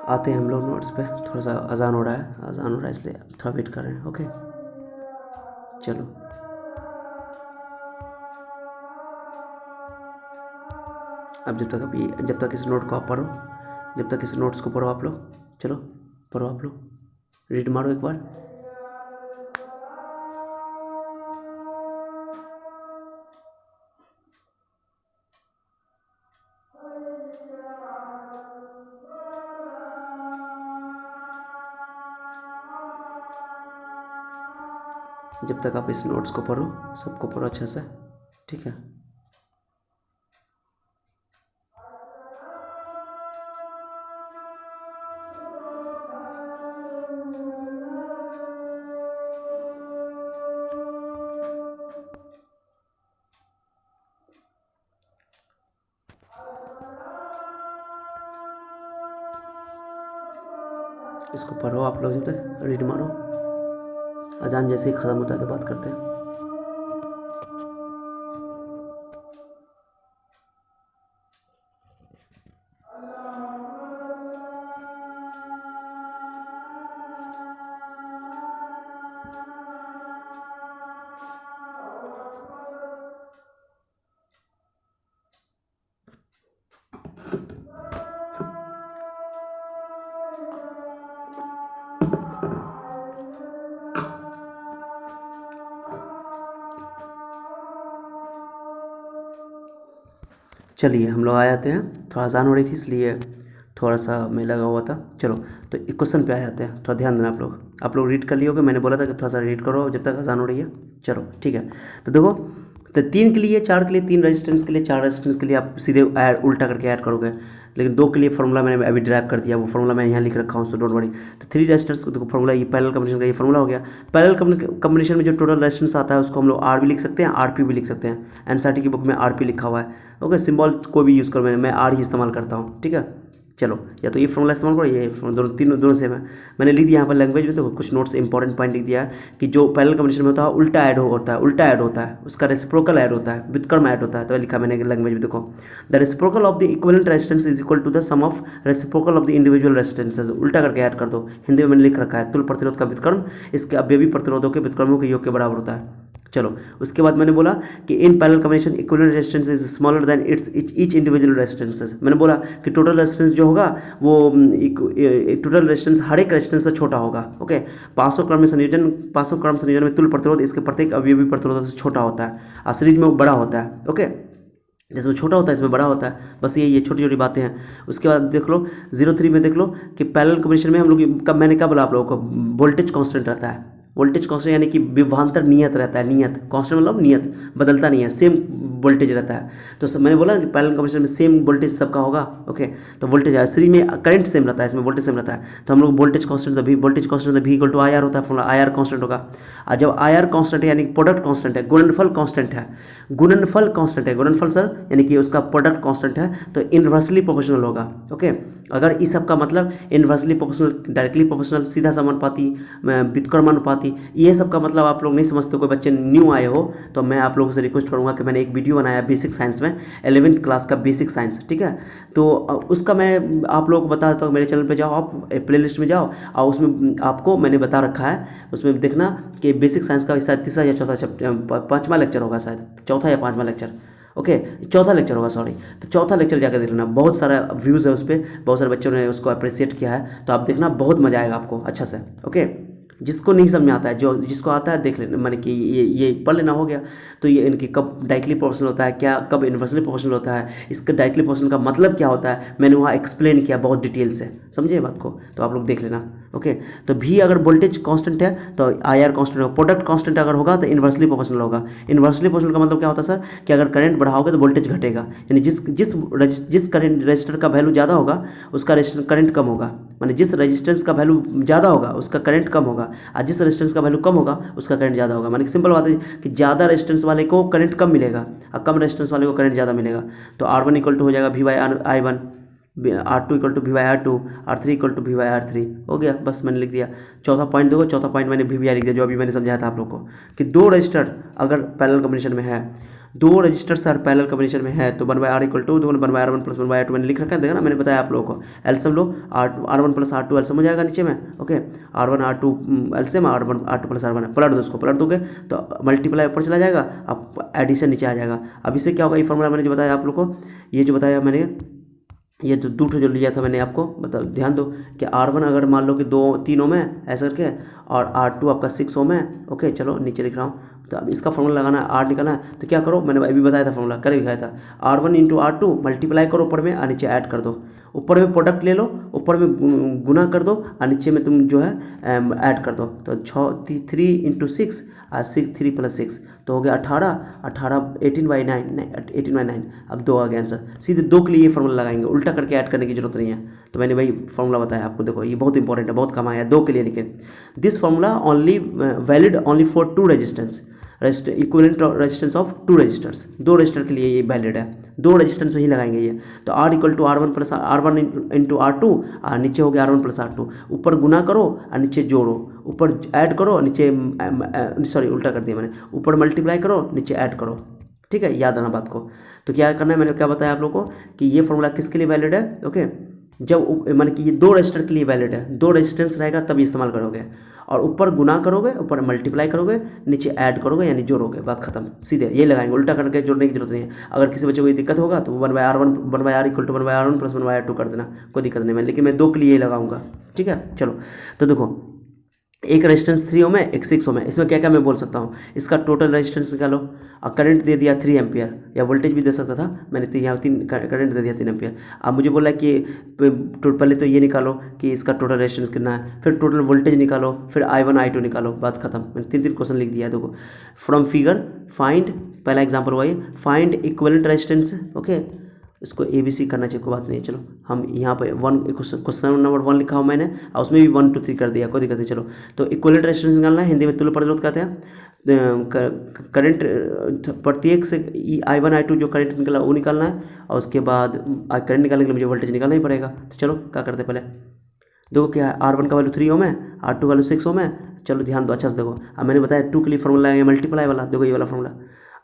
आते हैं हम लोग नोट्स पे, थोड़ा सा अजान हो रहा है, इसलिए थोड़ा वेट कर रहे हैं। ओके चलो अब जब तक इस नोट को आप पढ़ो, जब तक इस नोट्स को पढ़ो आप लोग, चलो पढ़ो आप लोग, रीड मारो एक बार। जब तक आप इस नोट्स को पढ़ो, सबको पढ़ो अच्छे से, ठीक है। इसको पढ़ो आप लोग, जब तक रीड मारो, अजान जैसे ही ख़त्म होता है तो बात करते हैं। चलिए हम लोग आ जाते हैं, थोड़ा आसान हो रही थी इसलिए थोड़ा सा मैं लगा हुआ था। चलो तो एक क्वेश्चन पे आ जाते हैं, थोड़ा ध्यान देना आप लोग रीड कर लिए होगे, मैंने बोला था कि थोड़ा सा रीड करो जब तक आसान हो रही है। चलो ठीक है, तो देखो, तो 3 के लिए 4 के लिए 3 रेजिस्टेंस के लिए 4 रेजिस्टेंस के लिए आप सीधे उल्टा करके ऐड करोगे, लेकिन 2 के लिए फॉर्मूला मैंने अभी ड्राइव कर दिया, वो फॉर्मूला मैं यहाँ लिख रखा हूँ, सो डोंट वरी। तो 3 रेजिस्टेंस को देखो फॉर्मूला, ये पैरेलल कॉम्बिनेशन का ये फॉर्मूला हो गया। पैरेलल कॉम्बिनेशन में जो टोटल रेजिस्टेंस आता है उसको हम लोग आर भी लिख सकते हैं, आर पी भी लिख सकते हैं। एनसीईआरटी की बुक में आर पी लिखा हुआ है। ओके सिंबल कोई भी यूज़ करो, मैं आर ही इस्तेमाल करता हूँ, ठीक है। चलो या तो ये फॉर्मूला इस्तेमाल करो, ये दोनों सेम है। मैंने लिख दिया यहाँ पर लैंग्वेज में, तो कुछ नोट्स इंपॉर्टेंट पॉइंट लिख दिया है कि जो पैरेलल कॉम्बिनेशन में होता है उल्टा ऐड होता है, उसका रेसिप्रोकल ऐड होता है, व्युत्क्रम ऐड होता है। तो लिखा मैंने लैंग्वेज में, देखो, the reciprocal of the equivalent resistance is equal to the sum of reciprocal of the individual resistances. उल्टा करके ऐड कर दो, हिंदी में मैंने लिख रखा है, तुल्य प्रतिरोध का व्युत्क्रम इसके अवयवी प्रतिरोधों के व्युत्क्रमों के योग के बराबर होता है। चलो उसके बाद मैंने बोला कि in parallel combination equivalent resistance is smaller than it's each individual resistances. मैंने बोला कि टोटल रेजिस्टेंस जो होगा वो टोटल रेजिस्टेंस हर एक रेजिस्टेंस से छोटा होगा। ओके, पार्श्व क्रम संयोजन में तुल्य प्रतिरोध इसके प्रत्येक अवयवी प्रतिरोध से छोटा होता है और सीरीज में वो बड़ा होता है। ओके, जिसमें छोटा होता है इसमें बड़ा होता है, बस ये छोटी छोटी बातें हैं। उसके बाद देख लो 03 में देख लो कि पैरेलल कॉम्बिनेशन में हम लोग मैंने क्या बोला आप लोगों को, वोल्टेज कांस्टेंट रहता है। वोल्टेज कांस्टेंट यानी कि विभवांतर नियत रहता है। नियत कांस्टेंट मतलब नियत, बदलता नहीं है, सेम वोल्टेज रहता है। तो सब मैंने बोला कि पैरेलल कॉम्बिनेशन में सेम वोल्टेज सबका होगा। ओके, तो वोल्टेज सीरीज में करंट सेम रहता है, इसमें वोल्टेज सेम रहता है। तो हम लोग voltage constant voltage constant V equal to I R होता है, फॉर्मूला आई आर कांस्टेंट होगा। और जब आई आर कांस्टेंट है यानी प्रोडक्ट कांस्टेंट है, गुणनफल कांस्टेंट है, गुणनफल कांस्टेंट है, गुणनफल सर यानी कि उसका प्रोडक्ट कांस्टेंट है, तो इनवर्सली प्रोपोर्शनल होगा। ओके, अगर इस सब का मतलब इनवर्सली प्रोपोर्शनल, डायरेक्टली प्रोपोर्शनल, सीधा समानुपाती, व्युत्क्रमानुपाती, ये सब का मतलब आप लोग नहीं समझते, कोई बच्चे न्यू आए हो तो मैं आप लोगों से रिक्वेस्ट करूंगा कि मैंने एक वीडियो बनाया बेसिक साइंस में, 11th क्लास का बेसिक साइंस, ठीक है। तो उसका मैं आप लोगों को बता देता हूँ, मेरे चैनल पे जाओ, आप प्ले लिस्ट में जाओ और उसमें आपको मैंने बता रखा है, उसमें देखना कि बेसिक साइंस का शायद तीसरा या चौथा पाँचवा लेक्चर होगा, शायद चौथा या पाँचवा लेक्चर, ओके चौथा लेक्चर होगा, सॉरी। तो चौथा लेक्चर जाकर देख लेना, बहुत सारा व्यूज़ है उस पर, बहुत सारे बच्चों ने उसको अप्रिशिएट किया है, तो आप देखना, बहुत मजा आएगा आपको अच्छा से। ओके, जिसको नहीं समझ में आता है, जो जिसको आता है देख लेना, माने कि ये पढ़ लेना हो गया। तो ये इनकी कब डायरेक्टली प्रोपोर्शनल होता है, क्या कब इनवर्सली प्रोपोर्शनल होता है, इसका डायरेक्टली प्रोपोर्शनल का मतलब क्या होता है, मैंने वहाँ एक्सप्लेन किया बहुत डिटेल से, समझे बात को, तो आप लोग देख लेना। ओके, तो भी अगर वोल्टेज कांस्टेंट है तो आई आर कांस्टेंट होगा, प्रोडक्ट कांस्टेंट अगर होगा तो इनवर्सली प्रोपोर्शनल होगा। इनवर्सली प्रोपोर्शनल का मतलब क्या होता है सर, कि अगर करंट बढ़ाओगे तो वोल्टेज घटेगा, यानी जिस करंट रजिस्टर का वैल्यू ज़्यादा होगा उसका करंट कम होगा, माने जिस रेजिस्टेंस का वैल्यू ज़्यादा होगा उसका करंट कम होगा, और जिस रेजिस्टेंस का वैल्यू कम होगा उसका करंट ज़्यादा होगा। माने सिंपल बात है कि ज़्यादा रेजिस्टेंस वाले को करंट कम मिलेगा और कम रेजिस्टेंस वाले को करंट ज़्यादा मिलेगा। तो R1 इक्वल टू हो जाएगा V/I1, R2 equal to V/R2, R3 equal to V/R3, हो गया, बस मैंने लिख दिया। चौथा पॉइंट देखो, चौथा पॉइंट मैंने VI लिख दिया, जो अभी मैंने समझाया था आप लोग को, कि दो रजिस्टर अगर पैरेलल कॉम्बिनेशन में है, दो रजिस्टर सर पैरेलल कॉम्बिनेशन में है, तो 1/R equal to 1/R1 plus 1/R2 मैंने लिख रखा है, देखा ना, मैंने बताया आप लोगों को। एल्सियम लो, R1 प्लस R2 एल्सियम हो जाएगा नीचे में। ओके, R1 R2 एल्सियम, R2 प्लस R1 पलट दो, उसको पलट दोगे तो मल्टीप्लाई ऊपर चला जाएगा, अब एडिशन नीचे आ जाएगा। अब इससे क्या होगा, ये फॉर्मूला मैंने जो बताया आप लोग को, ये जो बताया मैंने, ये तो दूठो जो लिया था मैंने आपको, बताओ ध्यान दो कि R1 अगर मान लो कि 3 ओम है ऐसा करके, और R2 आपका 6 ओम है। ओके, चलो नीचे लिख रहा हूँ, तो अब इसका फॉर्मूला लगाना है, R निकालना है, तो क्या करो, मैंने अभी बताया था फॉर्मूला, कर दिखाया था, R1 इंटू R2 मल्टीप्लाई करो ऊपर में और नीचे ऐड कर दो, ऊपर में प्रोडक्ट ले लो, ऊपर में गुना कर दो और नीचे में तुम जो है ऐड कर दो। तो 3 इंटू 6 और 3 प्लस 6 तो हो गया 18 18/9। अब 2 आ गया आंसर। सीधे 2 के लिए ये फॉर्मूला लगाएंगे, उल्टा करके ऐड करने की जरूरत नहीं है। तो मैंने वही फॉर्मूला बताया आपको, देखो ये बहुत इंपॉर्टेंट है, बहुत कम आया 2 के लिए। लेकिन this formula only valid only for 2 resistance, equivalent resistance of 2 resistors, 2 resistor के लिए ये वैलिड है, 2 रेजिस्टेंस में ही लगाएंगे ये। तो R equal to R1 plus R1 into R2, और नीचे हो गया R1 प्लस R2, ऊपर गुना करो और नीचे जोड़ो, ऊपर ऐड करो नीचे, सॉरी उल्टा कर दिया मैंने, ऊपर मल्टीप्लाई करो नीचे ऐड करो, ठीक है, याद आना बात को। तो क्या करना है, मैंने क्या बताया आप लोगों को कि ये फॉर्मूला किसके लिए वैलिड है। ओके, जब माने कि ये 2 रजिस्टर के लिए वैलिड है, 2 रेजिस्टेंस रहेगा तब इस्तेमाल करोगे, और ऊपर गुना करोगे, ऊपर मल्टीप्लाई करोगे, नीचे ऐड करोगे यानी जोड़ोगे, बात खत्म, सीधे ये लगाएंगे, उल्टा करके जोड़ने की जरूरत नहीं है। अगर किसी बच्चे को ये दिक्कत होगा तो 1/R equal to 1/R1 plus 1/R2 कर देना, कोई दिक्कत नहीं, मैं लेकिन मैं 2 के लिए लगाऊंगा, ठीक है। चलो तो देखो, एक रेजिस्टेंस 3 ओम है, एक 6 ओम है, इसमें क्या क्या मैं बोल सकता हूँ, इसका टोटल रेजिस्टेंस निकालो, और करंट दे दिया 3 एम्पियर, या वोल्टेज भी दे सकता था, मैंने तो यहाँ 3 करंट दे दिया 3 एम्पियर। अब मुझे बोला कि पहले तो ये निकालो कि इसका टोटल रेजिस्टेंस कितना है, फिर टोटल वोल्टेज निकालो, फिर I1 I2 निकालो, बात खत्म। मैंने 3 क्वेश्चन लिख दिया। देखो, फ्रॉम फिगर फाइंड, पहला एग्जाम्पल हुआ ये, फाइंड इक्विवेलेंट रेजिस्टेंस। ओके, इसको ABC करना चाहिए, कोई बात नहीं। चलो हम यहाँ पे क्वेश्चन नंबर 1 लिखा हूँ मैंने, और उसमें भी 1 2 3 कर दिया, कोई दिक्कत नहीं। चलो तो इक्विवेलेंट रेजिस्टेंस निकालना है, हिंदी में तुल्य प्रतिरोध कहते हैं। करंट प्रत्येक से I1 I2 जो करंट निकला वो निकालना है, और उसके बाद करंट निकालने के लिए मुझे वोल्टेज निकालना ही पड़ेगा। तो चलो क्या करते हैं, पहले देखो क्या है, R1 का वैल्यू 3 ओम है, R2 का वैल्यू 6 ओम है। चलो ध्यान दो अच्छा से देखो, अब मैंने बताया 2 के लिए फॉर्मूला है मल्टीप्लाई वाला, देखो ये वाला formula,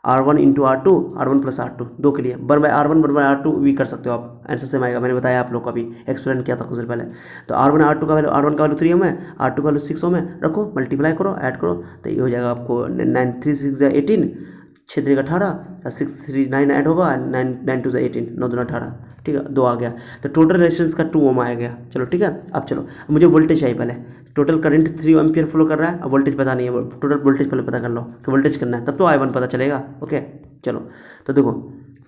R1 into R2, R1 plus R2 दो के लिए 1/R1 1/R2 भी कर सकते हो आप, आंसर सेम आएगा। मैंने बताया आप लोग को अभी एक्सप्लेन किया था कुछ देर पहले। तो R1 का वैल्यू 3 ओम है, R2 का वैल्यू 6 ओम है, रखो मल्टीप्लाई करो ऐड करो तो ये हो जाएगा आपको 9 3 6 18, 6 3 18, 6 3 9 ऐड होगा, 9 9 2 18, 9 2 18, ठीक है 2 आ गया। तो टोटल रेजिस्टेंस का 2 ओम आ गया। चलो ठीक है, अब चलो मुझे वोल्टेज चाहिए पहले। टोटल करंट 3 एम्पियर फ्लो कर रहा है, अब वोल्टेज पता नहीं है, टोटल वोल्टेज पहले पता कर लो कि वोल्टेज करना है, तब तो I1 पता चलेगा। ओके चलो, तो देखो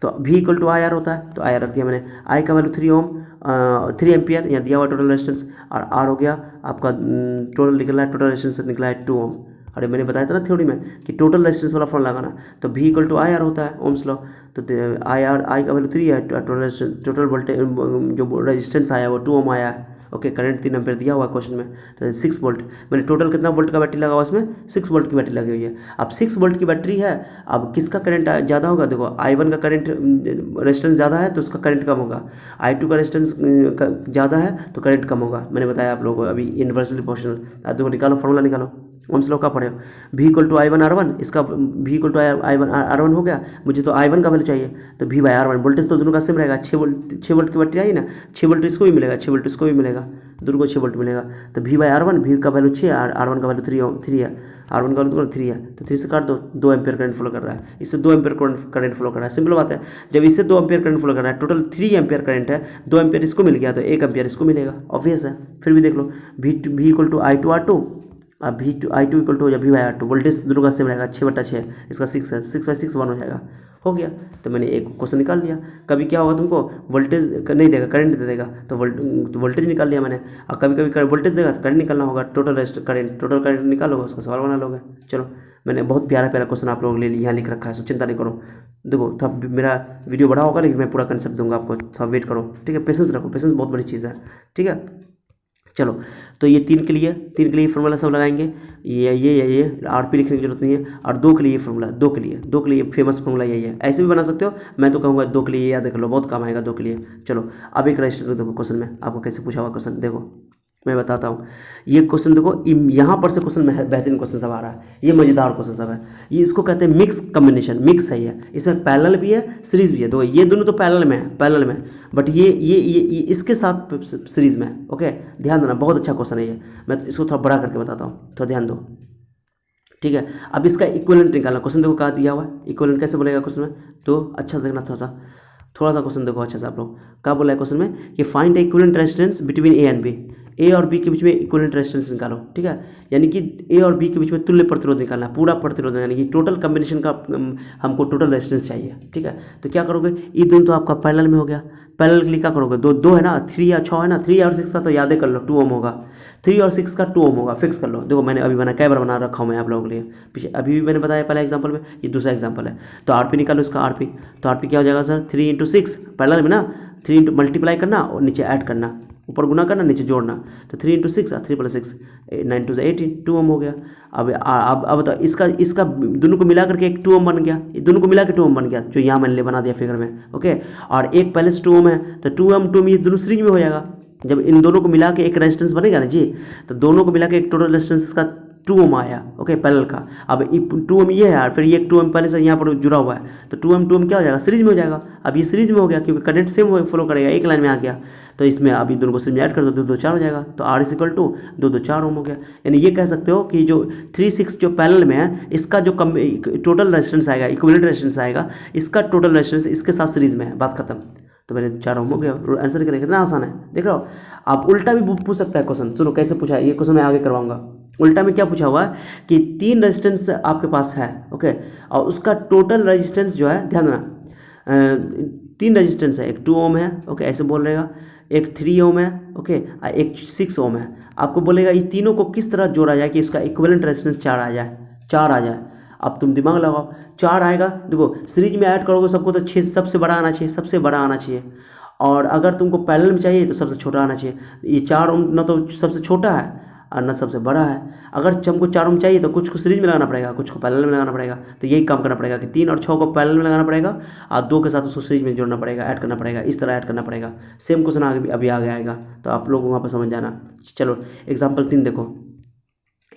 तो V इक्वल टू IR होता है, तो IR रख दिया मैंने। I का वैल्यू 3 ओम 3 एम्पियर यहाँ दिया हुआ टोटल रेजिस्टेंस, और R हो गया आपका टोटल निकला है, टोटल रेजिस्टेंस निकला है 2 ओम। अरे मैंने बताया था ना थ्योरी में कि टोटल रेजिस्टेंस वाला फॉर्मूला लगाना, तो V इक्वल टू IR होता है, ओम्स लॉ। तो I का वैल्यू 3 है, टोटल वोल्टेज जो रेजिस्टेंस आया वो 2 ओम आया है। ओके करंट 3 एम्पियर दिया हुआ क्वेश्चन में, तो 6 वोल्ट मैंने टोटल कितना वोल्ट का बैटरी लगा हुआ इसमें, 6 वोल्ट की बैटरी लगी हुई है। अब 6 वोल्ट की बैटरी है, अब किसका करंट ज़्यादा होगा, देखो I1 का करंट रेजिस्टेंस ज़्यादा है तो उसका करंट कम होगा, I2 का रेजिस्टेंस ज़्यादा है तो करंट कम होगा। मैंने बताया आप लोगों को अभी इन्वर्सली प्रोपोर्शनल। अब देखो निकालो फॉर्मूला निकालो, ओम्स लॉ का पढ़े हो। V equal to I1 R1, इसका V equal to I1 R1 हो गया, मुझे तो I1 का वैल्यू चाहिए, तो V बाई R1, वोल्टेज तो दोनों का सेम रहेगा, 6 वोल्ट की बैटरी आई ना, 6 वोल्ट इसको भी मिलेगा, 6 वोल्ट इसको भी मिलेगा, दोनों को 6 वोल्ट मिलेगा। तो V बाई R1, V का वैल्यू 6 R1 का वैल्यू 3 है, R1 का वैल्यू 3 है, तो 3 से काट दो, 2 एम्पियर करंट फ्लो कर रहा है, इससे 2 एम्पियर करंट फ्लो कर रहा है। सिंपल बात है, जब इससे 2 एम्पियर करंट फ्लो कर रहा है, टोटल 3 एम्पियर करंट है, 2 एम्पियर इसको मिल गया तो 1 एम्पियर इसको मिलेगा, ऑब्वियस है। फिर भी देख लो V equal to I2 R2, अब I2 इक्वल टू हो जाए V बाई R2, वोल्टेज दोनों का सेम रहेगा, 6/6, इसका 6 है, 6 बाई 6 1 हो जाएगा, हो गया। तो मैंने एक क्वेश्चन निकाल लिया। कभी क्या होगा तुमको वोल्टेज नहीं देगा, करंट दे देगा, तो वोल्टेज निकाल लिया मैंने, और कभी कभी वोल्टेज देगा तो करंट निकालना होगा, टोटल करंट निकालोगे उसका सवाल बना लोगे। चलो मैंने बहुत प्यारा क्वेश्चन आप लोगों के लिए यहाँ लिख रखा है, सो चिंता नहीं करो। देखो थोड़ा मेरा वीडियो बड़ा होगा लेकिन मैं पूरा कंसेप्ट दूंगा आपको, थोड़ा वेट करो, ठीक है, पेशेंस रखो, पेशेंस बहुत बड़ी चीज़ है, ठीक है। चलो तो ये 3 के लिए फॉर्मूला सब लगाएंगे, ये RP लिखने की जरूरत नहीं है, और 2 के लिए फॉर्मूला, 2 के लिए फेमस फॉर्मूला यही है, ऐसे भी बना सकते हो, मैं तो कहूँगा 2 के लिए याद कर लो, बहुत काम आएगा 2 के लिए। चलो अब एक रजिस्टर देखो, क्वेश्चन में आपको कैसे पूछा हुआ क्वेश्चन देखो, मैं बताता हूँ। ये क्वेश्चन देखो, यहाँ पर से क्वेश्चन बेहतरीन क्वेश्चन सब आ रहा है, ये मज़ेदार क्वेश्चन सब है, ये इसको कहते हैं मिक्स कम्बिनेशन, मिक्स है ये, इसमें पैरेलल भी है सीरीज भी है, दो ये दोनों तो पैरेलल में, बट ये इसके साथ सीरीज में। ओके ध्यान देना, बहुत अच्छा क्वेश्चन है ये, मैं इसको थोड़ा बड़ा करके बताता हूँ, थोड़ा ध्यान दो, ठीक है। अब इसका इक्विवेलेंट निकालना, क्वेश्चन देखो कहाँ दिया हुआ है, इक्विवेलेंट कैसे बोलेगा क्वेश्चन में, तो अच्छा देखना थोड़ा सा क्वेश्चन देखो अच्छा से आप लोग, क्या बोला है क्वेश्चन में कि find the equivalent resistance between A and B, A और बी के बीच में इक्विवेलेंट रेजिस्टेंस निकालो, ठीक है, यानी कि ए और बी के बीच में तुल्य प्रतिरोध निकालना, पूरा प्रतिरोध, यानी कि टोटल कॉम्बिनेशन का हमको टोटल रेजिस्टेंस चाहिए, ठीक है। तो क्या करोगे, ये दोनों तो आपका पैरेलल में हो गया, पैरेलल के लिए क्या करोगे, दो है ना, 3 या 6 है ना, 3 और 6 का तो याद कर लो 2 ओम होगा, 3 और 6 का 2 ओम होगा, फिक्स कर लो। देखो मैंने अभी कई बार बना रखा हूँ मैं आप लोगों के लिए, पीछे अभी भी मैंने बताया पहला एग्जांपल में, ये दूसरा एग्जांपल है। तो RP निकालो इसका, RP तो RP क्या हो जाएगा सर, 3 × 6 पैरेलल में ना, 3 इंटू मल्टीप्लाई करना और नीचे ऐड करना, ऊपर गुना करना नीचे जोड़ना, तो 3 × 6 3 + 6 9 2 18, 2 ओम हो गया। अब बताओ इसका दोनों को मिला करके एक 2 ओम बन गया, ये दोनों को मिला के 2 ओम बन गया, जो यहाँ मैंने बना दिया फिगर में। ओके और एक पहले से 2 ओम है, तो 2 ओम ये दोनों सीरीज में हो जाएगा, जब इन दोनों को मिला के एक रेजिस्टेंस बनेगा ना जी, तो दोनों को मिला के एक टोटल रेजिस्टेंस इसका 2 ओम आया। ओके पैरेलल का, अब 2 ओम ये है यार, फिर ये 2 ओम पहले से यहाँ पर जुड़ा हुआ है, तो 2 ओम क्या हो जाएगा, सीरीज में हो जाएगा। अब ये सीरीज में हो गया क्योंकि करंट सेम फ्लो करेगा, एक लाइन में आ गया, तो इसमें अभी दोनों को सीरीज में ऐड कर दो, 2 2 4 हो जाएगा, तो R = 2 2 4 ओम हो गया। यानी ये कह सकते हो कि जो 3 6 जो पैरेलल में है, इसका जो टोटल रेजिस्टेंस आएगा, इक्विवेलेंट रेजिस्टेंस आएगा, इसका टोटल रेजिस्टेंस इसके साथ सीरीज में है, बात खत्म। तो मैंने 4 ओम हो गया, आंसर करें, कितना आसान है देख रहे हो। आप उल्टा भी पूछ सकता है क्वेश्चन, सुनो कैसे पूछा है ये क्वेश्चन, मैं आगे करवाऊंगा। उल्टा में क्या पूछा हुआ है कि 3 रेजिस्टेंस आपके पास है, ओके, और उसका टोटल रेजिस्टेंस जो है, ध्यान देना 3 रेजिस्टेंस है, एक 2 ओम है, ओके ऐसे बोल रहेगा, एक 3 ओम है, ओके, एक 6 ओम है। आपको बोलेगा ये तीनों को किस तरह जोड़ा जाए कि इसका इक्विवेलेंट रेजिस्टेंस 4 आ जाए। अब तुम दिमाग लगाओ, 4 आएगा, देखो सीरीज में ऐड करोगे सबको तो 6 सबसे बड़ा आना चाहिए, और अगर तुमको पैरेलल में चाहिए तो सबसे छोटा आना चाहिए। ये 4 ओम ना तो सबसे छोटा है और ना सबसे बड़ा है। अगर हमको 4 ओम चाहिए तो कुछ को सीरीज में लगाना पड़ेगा, कुछ को पैरेलल में लगाना पड़ेगा। तो यही काम करना पड़ेगा कि 3 और 6 को पैरेलल में लगाना पड़ेगा और 2 के साथ उसको सीरीज में जोड़ना पड़ेगा, ऐड करना पड़ेगा, इस तरह ऐड करना पड़ेगा। सेम क्वेश्चन अभी आगे आएगा, तो आप लोग वहाँ पर समझ जाना। चलो एग्जाम्पल 3 देखो,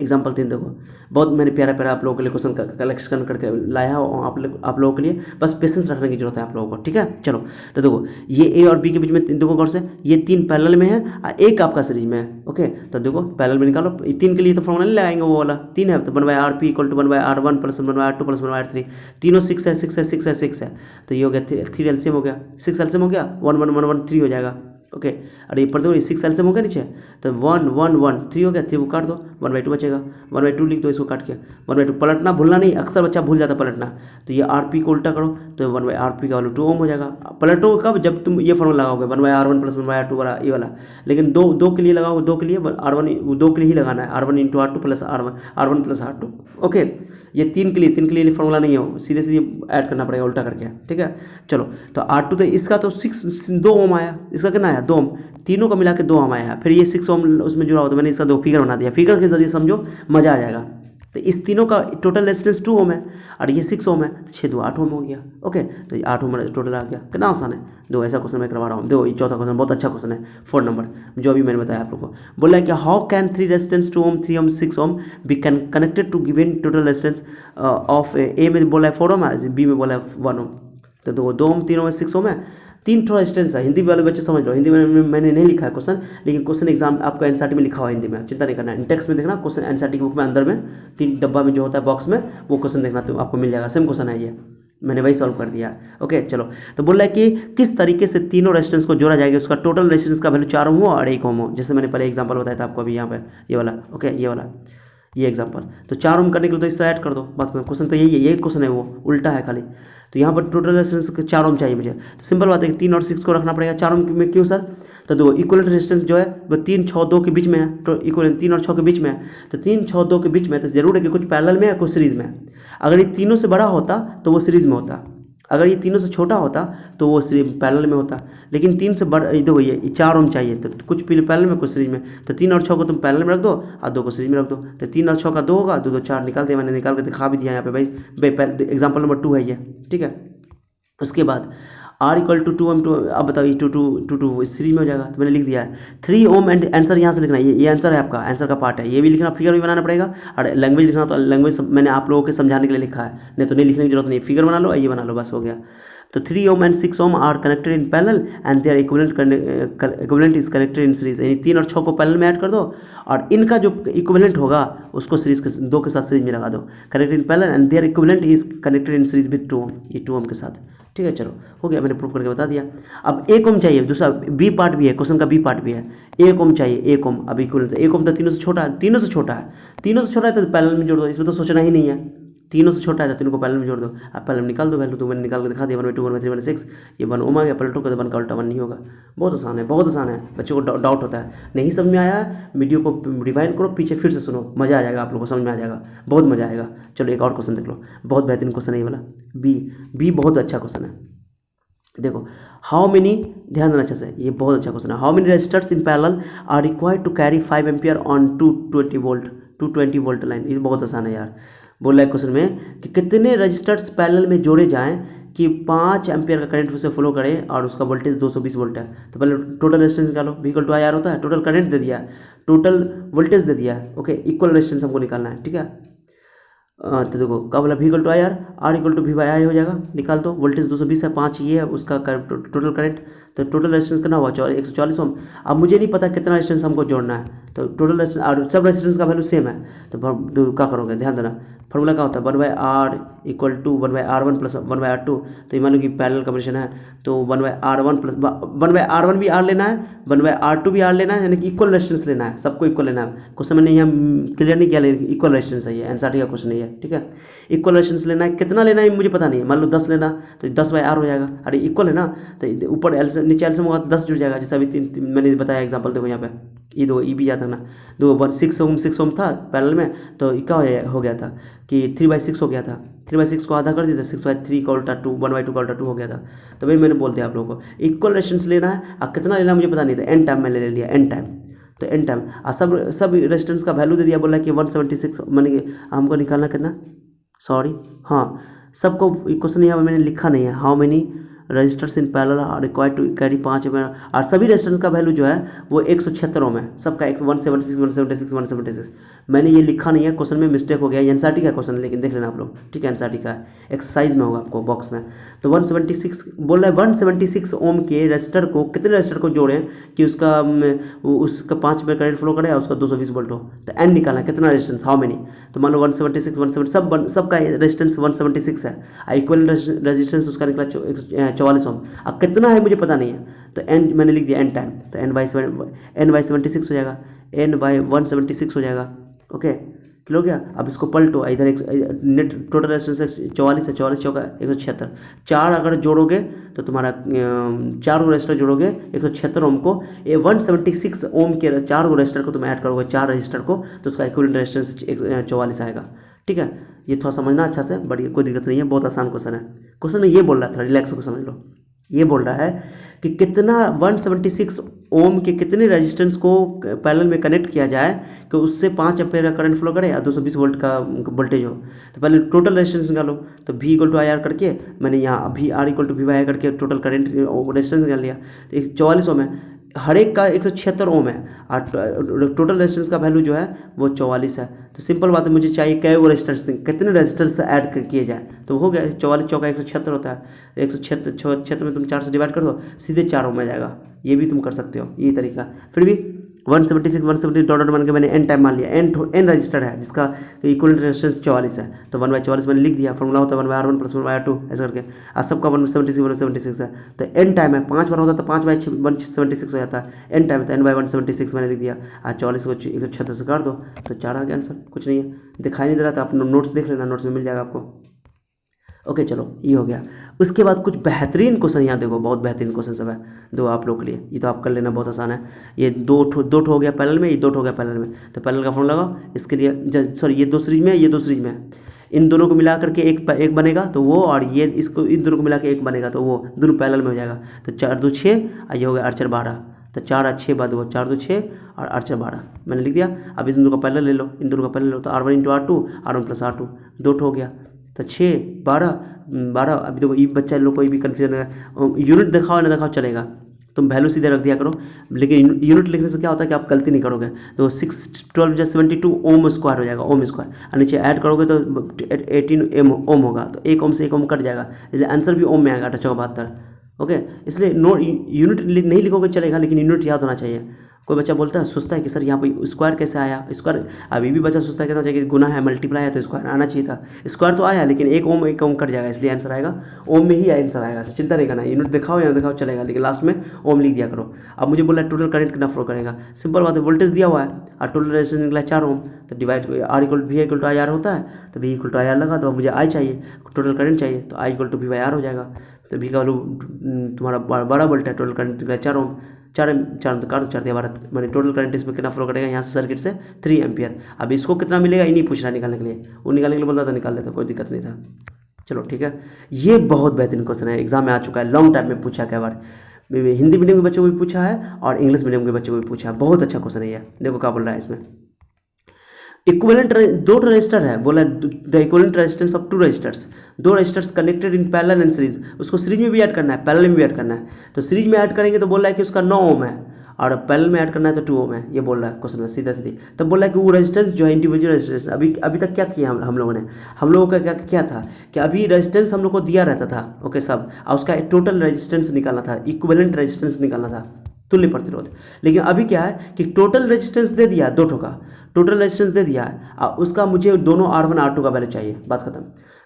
एग्जाम्पल 3 देखो, बहुत मैंने प्यारा प्यारा आप लोगों के लिए क्वेश्चन कलेक्शन करके लाया है और आप लोगों के लिए बस पेशेंस रखने की जरूरत है आप लोगों को, ठीक है। चलो तो देखो, ये ए और बी के बीच में देखो गौर से, ये 3 पैरेलल में है और एक आपका सीरीज में है। ओके, तो देखो पैरेलल में निकालो, 3 के लिए तो फॉर्मूला नहीं लगाएंगे, वो वाला 3 है तो 1/rp equal to 1/r1 plus 1/r2 plus 1/r3, तीनों 6 है 6 है 6 है 6 है, तो ये हो गया 3 एलसीएम हो गया, 6 एलसीएम हो गया, 1 1 1 1 3 हो जाएगा। ओके, अरे पर देखो 6 एलसीएम हो गया नीचे, तो 1 1 1 3 हो गया, 3 को काट दो, 1/2 बचेगा, 1/2 लिख दो इसको काट के, 1/2 पलटना भूलना नहीं, अक्सर बच्चा भूल जाता पलटना, तो ये आरपी को उल्टा करो तो 1/rp का वैल्यू 2 ओम हो जाएगा। पलटो कब, जब तुम ये फॉर्मूला लगाओगे 1/r1 प्लस 1/r2 वाला, ये वाला, लेकिन दो के लिए लगाओ, 2 के लिए R1, 2 के लिए ही लगाना है, R1 × R2 plus R1 plus R2। Okay, ये 3 के लिए फॉर्मूला नहीं हो, सीधे सीधे ऐड करना पड़ेगा उल्टा करके, ठीक है। चलो तो R2 तो इसका तो 2 ओम आया, इसका कितना आया 2 ओम, तीनों का मिला के 2 ओम आया, फिर ये 6 ओम उसमें जुड़ा हो, तो मैंने इसका 2 फिगर बना दिया, फिगर के जरिए समझो मजा आ जाएगा। तो इस तीनों का टोटल रेजिस्टेंस 2 ओम है और ये 6 ओम है, तो 6 2 8 ओम हो गया। ओके, तो ये 8 ओम टोटल आ गया, कितना आसान है। दो ऐसा क्वेश्चन मैं करवा रहा हूँ, देखो ये चौथा क्वेश्चन बहुत अच्छा क्वेश्चन है, 4 नंबर, जो अभी मैंने बताया आप लोगों को। बोला है कि how can 3 resistance 2 ohm 3 ohm 6 ohm be can connected to given total resistance of A में बोला है 4 ओम है, बी में बोला है 1 ओम, तो 2 ओम 3 ओम 6 ओम है, 3 ठो रेजिस्टेंस है। हिंदी वाले बच्चे समझ लो, हिंदी में मैंने नहीं लिखा है क्वेश्चन, लेकिन क्वेश्चन एग्जाम आपका एनसीईआरटी में लिखा हुआ है हिंदी में, चिंता नहीं करना है। टेक्स्ट में देखना क्वेश्चन, एनसीईआरटी की बुक में अंदर में 3 डब्बा में जो होता है बॉक्स में, वो क्वेश्चन देखना तो आपको मिल जाएगा, सेम क्वेश्चन है ये, मैंने वही सॉल्व कर दिया। ओके चलो, तो बोल रहा है कि किस तरीके से तीनों रेजिस्टेंस को जोड़ा जाएगा, उसका टोटल रेजिस्टेंस का वैल्यू 4 ओम हो और 1 ओम हो, जैसे मैंने पहले एग्जाम्पल बताया था आपको अभी यहाँ पे, ये वाला। ओके, ये वाला, ये एग्जाम्पल, तो 4 ओम करने के लिए तो इस तरह ऐड कर दो, बात करो, क्वेश्चन तो यही है, यही क्वेश्चन है, वो उल्टा है खाली। तो यहाँ पर टोटल रेजिस्टेंस 4 ओम चाहिए मुझे, तो सिंपल बात है कि 3 और 6 को रखना पड़ेगा 4 ओम में, क्यों सर, तो दो इक्वलेंट रेजिस्टेंस जो है वो 3 6 2 के बीच में है, तो इक्वलेंट 3 और 6 के बीच में है, तो 3 6 2 के बीच में, तो जरूर है कि कुछ पैरेलल में है कुछ सीरीज में है। अगर ये तीनों से बड़ा होता तो वो सीरीज में होता, अगर ये तीनों से छोटा होता तो वो पैरेलल में होता, लेकिन 3 से बड़ा, देखो ये 4 ओम चाहिए, तो कुछ पैरेलल में कुछ सीरीज में, तो 3 और 6 को तुम पैरेलल में रख दो और 2 को सीरीज में रख दो, तो 3 और 6 का 2 होगा, 2 2 4 निकाल दिया, मैंने निकाल के दिखा भी दिया यहाँ पे भाई, एग्जाम्पल नंबर 2 है ये, ठीक है। उसके बाद R इक्वल टू 2 ओम, अब बताओ ये 2 सीरीज में हो जाएगा, तो मैंने लिख दिया है 3 ओम, एंड आंसर यहाँ से लिखना है, ये आंसर है आपका, आंसर का पार्ट है, ये भी लिखना, फिगर भी बनाना पड़ेगा, और लैंग्वेज लिखना, तो लैंग्वेज मैंने आप लोगों के समझाने के लिए लिखा है, नहीं तो नहीं लिखने की जरूरत नहीं, फिगर बना लो, ये बना लो, बस हो गया। तो 3 ohm and 6 ohm are connected in parallel and their equivalent is connected in series, यानी 3 और 6 को पैरेलल में ऐड कर दो और इनका जो इक्विवेलेंट होगा उसको सीरीज के 2 के साथ सीरीज में लगा दो, connected in parallel and their equivalent is connected in series with 2 ohm, ये 2 ओम के साथ, ठीक है। चलो हो गया, मैंने प्रूव करके बता दिया। अब 1 ओम चाहिए, दूसरा बी पार्ट भी है, क्वेश्चन का बी पार्ट भी है, 1 ओम चाहिए, 1 ओम, अब इक्विवेलेंट 1 ओम तो तीनों से छोटा है, तीनों से छोटा है, तीनों से छोटा है तो पैरेलल में जोड़ दो, इसमें तो सोचना ही नहीं है, तीनों से छोटा है तो तीनों को पैरेलल में जोड़ दो, आप पैरेलल में निकाल दो वैल्यू, तो मैंने निकाल के दिखा दिया, 1/2 1/3 1/6, ये 1 ओम आ गया, पलटो का तो 1 का उल्टा 1 नहीं होगा, बहुत आसान है, बहुत आसान है। बच्चों को डाउट होता है, नहीं समझ में आया, वीडियो को रिवाइंड करो, पीछे फिर से सुनो, मज़ा आ जाएगा, आप लोगों को समझ में आ जाएगा, बहुत मज़ा आएगा। चलो एक और क्वेश्चन देख लो, बहुत बेहतरीन क्वेश्चन है ये वाला, बी बहुत अच्छा क्वेश्चन है। देखो हाउ मेनी, ध्यान देना अच्छे से, ये बहुत अच्छा क्वेश्चन है, how many resistors in parallel are required to carry 5 ampere on 220 volt line, ये बहुत आसान है यार। बोला है क्वेश्चन में कि कितने रजिस्टर्स पैरेलल में जोड़े जाएं कि 5 एम्पियर का करंट उसे फ्लो करे और उसका वोल्टेज 220 वोल्ट है, तो पहले टोटल रेजिस्टेंस निकालो, V इक्वल टू IR होता है, टोटल करंट दे दिया है, टोटल वोल्टेज दे दिया है, ओके, इक्वल रेजिस्टेंस हमको निकालना है, ठीक है। तो देखो क्या बोला, V equal to IR, R equal to V/I हो जाएगा, निकाल दो, वोल्टेज 220 है, 5 ये है उसका टोटल करंट, तो टोटल रेजिस्टेंस कितना हुआ 140 ओम। अब मुझे नहीं पता कितना रेजिस्टेंस हमको जोड़ना है, तो टोटल रेजिस्टेंस और सब रेजिस्टेंस का वैल्यू सेम है, तो क्या करोगे, ध्यान देना, फॉर्मूला क्या होता है 1/R equal to 1/R1 plus 1/R2, तो ये मान लो कि पैरेलल कॉम्बिनेशन है, तो 1/R1 प्लस 1/R1 भी R लेना है, 1/R2 भी R लेना है, यानी कि इक्वल रेजिस्टेंस लेना है, सबको इक्वल लेना है। क्वेश्चन मैंने यहाँ क्लियर नहीं किया, लेकिन इक्वल रेजिस्टेंस है, ये एनसीईआरटी का क्वेश्चन है, ठीक है। इक्वल रेजिस्टेंस लेना है, कितना लेना है मुझे पता नहीं है, मान लो 10 लेना, तो 10/R हो जाएगा, अरे इक्वल है ना, तो ऊपर नीचे एल्सियम होगा तो 10 जुड़ जाएगा, जैसा अभी मैंने बताया एग्जाम्पल, देखो यहाँ पे ये दो ई भी याद रखना, 6 ओम था पैरेलल में, तो क्या हो गया था कि 3/6 हो गया था, 3/6 को आधा कर दिया था, 6/3 का उल्टा 2, 1/2 का उल्टा 2 हो गया था, तो भाई मैंने बोल दिया आप लोगों को इक्वल रेजिस्टेंस लेना है, अब कितना लेना मुझे पता नहीं था, एन टाइम मैंने ले लिया, एन टाइम, तो एन टाइम सब रेजिस्टेंस का वैल्यू दे दिया, बोला कि 176, मैंने हमको निकालना कितना, सॉरी हाँ सबको क्वेश्चन यहाँ मैंने लिखा नहीं है, how many resistors in parallel are required to carry 5 और सभी रेजिस्टेंस का वैल्यू जो है वो 176 ओम है, सबका 176 176 176। मैंने ये लिखा नहीं है, क्वेश्चन में मिस्टेक हो गया, एनसीईआरटी का क्वेश्चन है लेकिन देख लेना आप लोग, ठीक है, एनसीईआरटी का है, एक्सरसाइज में होगा आपको बॉक्स में। तो 176 बोल रहा है 176 ओम के रजिस्टर को कितने रजिस्टर को जोड़ें कि उसका 5 में करंट फ्लो करे और उसका 220 वोल्ट हो। तो एन निकालना कितना रेजिस्टेंस, हाउ मेनी, तो मान लो 176 170 सबका रेजिस्टेंस 176 है, इक्विवेलेंट रेजिस्टेंस उसका निकला 44 ओम। अब कितना है मुझे पता नहीं है, तो एन मैंने लिख दिया एन टाइम, तो एन बाई 76 हो जाएगा, एन बाई 176 हो जाएगा। ओके क्लियर हो गया। अब इसको पलटो, इधर एक नेट टोटल रेजिस्टेंस 44 है, 44 चौका 176, 4 अगर जोड़ोगे तो तुम्हारा 4 रजिस्टर जोड़ोगे 176 ओम को, 176 ओम के 4 रजिस्टर को तुम ऐड करोगे 4 रजिस्टर को, तो उसका इक्विवेलेंट रेजिस्टेंस 44 आएगा। ठीक है, ये थोड़ा समझना अच्छा से, बड़ी कोई दिक्कत नहीं है, बहुत आसान क्वेश्चन है। क्वेश्चन में ये बोल रहा था, रिलैक्स होकर समझ लो, ये बोल रहा है कि कितना 176 ओम के कितने रेजिस्टेंस को पैरेलल में कनेक्ट किया जाए कि उससे 5 एम्पीयर का करंट फ्लो करे या 220 वोल्ट का वोल्टेज हो। तो पहले टोटल रेजिस्टेंस निकालो, तो V equal to I R करके मैंने यहाँ भी R equal to V by करके टोटल करंट रेजिस्टेंस निकाल लिया। तो 44 ओम है, हर एक का 176 ओम है और टोटल रेजिस्टेंस का वैल्यू जो है वो 44 है। तो सिंपल बात है, मुझे चाहिए कै वो रेजिस्टर्स, कितने रेजिस्टर्स ऐड किए जाए, तो हो गया 44 चौका 176 होता है, 176 में तुम 4 से डिवाइड कर दो, सीधे 4 ओम आ जाएगा। ये भी तुम कर सकते हो, यही तरीका। फिर भी 176 170 डॉट मान के मैंने एन टाइम मान लिया, एन रजिस्टर है जिसका इक्विवेलेंट रेजिस्टेंस 44 है, तो 1/44 मैंने लिख दिया, फॉर्मूला होता है 1/R1 + 1/R2 ऐसा करके, और सबका 176 है, तो एन टाइम है, 5 बार होता तो 5/176 हो जाता है, एन टाइम तो n/176 मैंने लिख दिया, और 44 को 176 से काट दो तो 4 आ गया आंसर। कुछ नहीं है, दिखाई नहीं दे रहा था, आप नोट्स देख लेना, नोट्स में मिल जाएगा आपको। ओके चलो ये हो गया। उसके बाद कुछ बेहतरीन क्वेश्चन यहाँ देखो, बहुत बेहतरीन क्वेश्चन सब है दो आप लोग के लिए, ये तो आप कर लेना, बहुत आसान है। ये दो ठो हो गया पैरेलल में, ये 2 ठो हो गया पैरेलल में, तो पैरेलल का फॉर्मूला लगाओ इसके लिए, सॉरी ये 2 सीरीज में, ये 2 सीरीज में, इन दोनों को मिला करके एक बनेगा तो वो, और ये इसको इन दोनों को मिला के एक बनेगा तो वो, दोनों पैरेलल में हो जाएगा। तो 4 2 6 और ये हो गया 8 4 12, तो 4 और 6 बाद वो 4 2 6 और 8 4 12 मैंने लिख दिया। अब इन दोनों का पैरेलल ले लो, इन दोनों का पैरेलल लो, तो R1 × R2 R1 + R2 2 ठो हो गया, तो 6 12। अभी देखो ये बच्चा लोग कोई भी कन्फ्यूजन है, यूनिट दिखाओ ना दिखाओ चलेगा, तुम वैल्यू सीधे रख दिया करो, लेकिन यूनिट लिखने से क्या होता है कि आप गलती नहीं करोगे। तो 6 12 72 ओम स्क्वायर हो जाएगा, ओम स्क्वायर, और नीचे ऐड करोगे तो 18 ओम होगा, तो 1 ओम से 1 ओम कट जाएगा, इसलिए आंसर भी ओम में आएगा 872। ओके, इसलिए यूनिट नहीं लिखोगे चलेगा, लेकिन यूनिट याद होना चाहिए। कोई बच्चा बोलता है, सोचता है कि सर यहाँ पे स्क्वायर कैसे आया, स्क्वायर अभी भी बच्चा सोचता है कहना चाहिए कि गुना है, मल्टीप्लाई है तो स्क्वायर आना चाहिए था, स्क्वायर तो आया लेकिन 1 ओम कट जाएगा, इसलिए आंसर आएगा ओम में ही आंसर आएगा। चिंता नहीं करना, यूनिट दिखाओ या ना दिखाओ चलेगा, लेकिन लास्ट में ओम लिख दिया करो। अब मुझे बोला टोटल करंट कितना फ्लो करेगा, सिंपल बात है, वोल्टेज दिया हुआ है और टोटल रेजिस्टेंस निकला 4 ओम, तो डिवाइड R = V = IR होता है, तो V = IR लगा, तो मुझे I चाहिए, टोटल करंट चाहिए, तो I = V/R हो जाएगा। तो V का वैल्यू तुम्हारा 12 वोल्ट है, टोटल करंट निकला 4 ओम, 4 तो काट दो, 4 दिया 12, मैंने टोटल करंट इसमें कितना फ्लो करेगा यहाँ से सर्किट से 3 एम्पियर। अब इसको कितना मिलेगा ये नहीं पूछ रहा निकालने के लिए, वो निकालने के लिए बोलता था निकाल लेता, कोई दिक्कत नहीं था। चलो ठीक है, ये बहुत बेहतरीन क्वेश्चन है, एग्जाम में आ चुका है, लॉन्ग टाइम में पूछा कई बार, हिंदी मीडियम के बच्चों को भी पूछा है और इंग्लिश मीडियम के बच्चों को भी पूछा है, बहुत अच्छा क्वेश्चन है ये। देखो क्या बोल रहा है इसमें, इक्विवेलेंट 2 रजिस्टर है, बोला the equivalent resistance of 2 resistors, 2 resistors connected in parallel and series, उसको सीरीज में भी ऐड करना है, पैरेलल में भी ऐड करना है। तो सीरीज में ऐड करेंगे तो बोल रहा है कि उसका 9 ओम है, और पैरेलल में ऐड करना है तो 2 ओम है, ये बोल रहा है क्वेश्चन में सीधा सीधी। तब बोल रहा है कि वो रेजिस्टेंस जो है इंडिविजुअल रेजिस्टेंस, अभी तक क्या किया हम लोगों ने, हम लोगों का क्या था कि अभी रेजिस्टेंस हम लोग को दिया रहता था, ओके सब, और उसका टोटल रेजिस्टेंस निकालना था, इक्विवेलेंट रेजिस्टेंस निकालना था, तुल्य प्रतिरोध। लेकिन अभी क्या है कि टोटल रेजिस्टेंस दे दिया, 2 ठो का टोटल रेजिस्टेंस दे दिया है, और उसका मुझे दोनों R1 R2 का वैल्यू चाहिए, बात खत्म।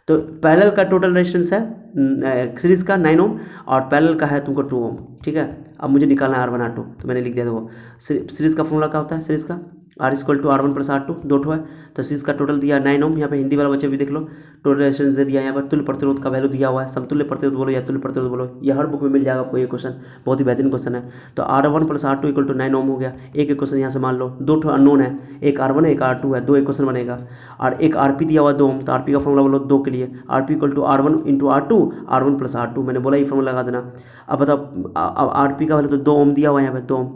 तो पैरेलल का टोटल रेजिस्टेंस है सीरीज का 9 ओम और पैरेलल का है तुमको 2 ओम, ठीक है। अब मुझे निकालना है R1 R2, तो मैंने लिख दिया। देखो सीरीज का फॉर्मूला क्या होता है, सीरीज का R = R1 + R2 2 ठो है, तो सीरीज का टोटल दिया 9 ओम, यहाँ पे हिंदी वाला बच्चे भी देख लो, टोटल रेजिस्टेंस दे दिया, यहाँ पर तुल्य प्रतिरोध का वैल्यू दिया हुआ है, समतुल्य प्रतिरोध बोलो या तुल्य प्रतिरोध बोलो, ये हर बुक में मिल जाएगा आपको ये क्वेश्चन, बहुत ही बेहतरीन क्वेश्चन है। तो R1 + R2 = 9 ओम हो गया, एक क्वेश्चन यहाँ से मान लो, 2 ठो अननोन है, एक R1 है एक R2 है, 2 क्वेश्चन बनेगा, और एक RP दिया हुआ 2 ओम, तो RP का फॉर्मूला बोलो 2 के लिए, RP = R1 × R2 R1 + R2, मैंने बोला ये फॉर्मूला लगा देना। अब बताओ RP का वैल्यू तो 2 ओम दिया हुआ है यहाँ पे 2 ओम,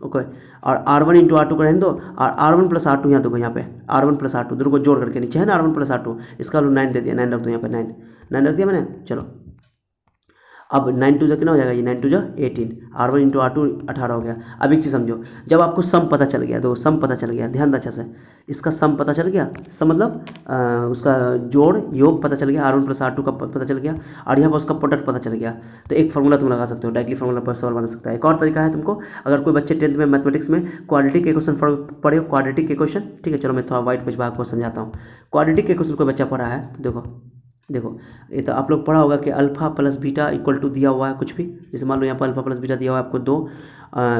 ओके, और R1 × R2 को रहने दो, और R1 + R2 यहाँ देखो, यहाँ पे R1 + R2 दोनों को जोड़ करके नीचे है ना R1 + R2, इसका वैल्यू 9 दे दिया, 9 रख दो यहाँ पे, 9 रख दिया मैंने। चलो अब 9 टू जा कितना हो जाएगा, ये 9 टू जा 18, R1 इंटू R2 18 हो गया। अब एक चीज़ समझो, जब आपको सम पता चल गया, देखो सम पता चल गया, ध्यान दो अच्छा से, इसका सम पता चल गया, सम मतलब उसका जोड़ योग पता चल गया, R1 प्लस R2 का पता चल गया, और यहाँ पर उसका प्रोडक्ट पता चल गया, तो एक फॉर्मूला तुम लगा सकते हो, डायरेक्टली फॉर्मूला पर सवाल बना सकता है। एक और तरीका है तुमको, अगर कोई बच्चे 10th में मैथमेटिक्स में क्वाड्रेटिक इक्वेशन पढ़े हो, क्वाड्रेटिक इक्वेशन, ठीक है, चलो मैं थोड़ा व्हाइट पेज पर आपको समझाता हूँ। क्वाड्रेटिक इक्वेशन कोई बच्चा पढ़ा है, देखो देखो, ये तो आप लोग पढ़ा होगा कि alpha plus beta equal to दिया हुआ है कुछ भी, जैसे मान लो यहाँ पर अल्फा प्लस बीटा दिया हुआ है आपको 2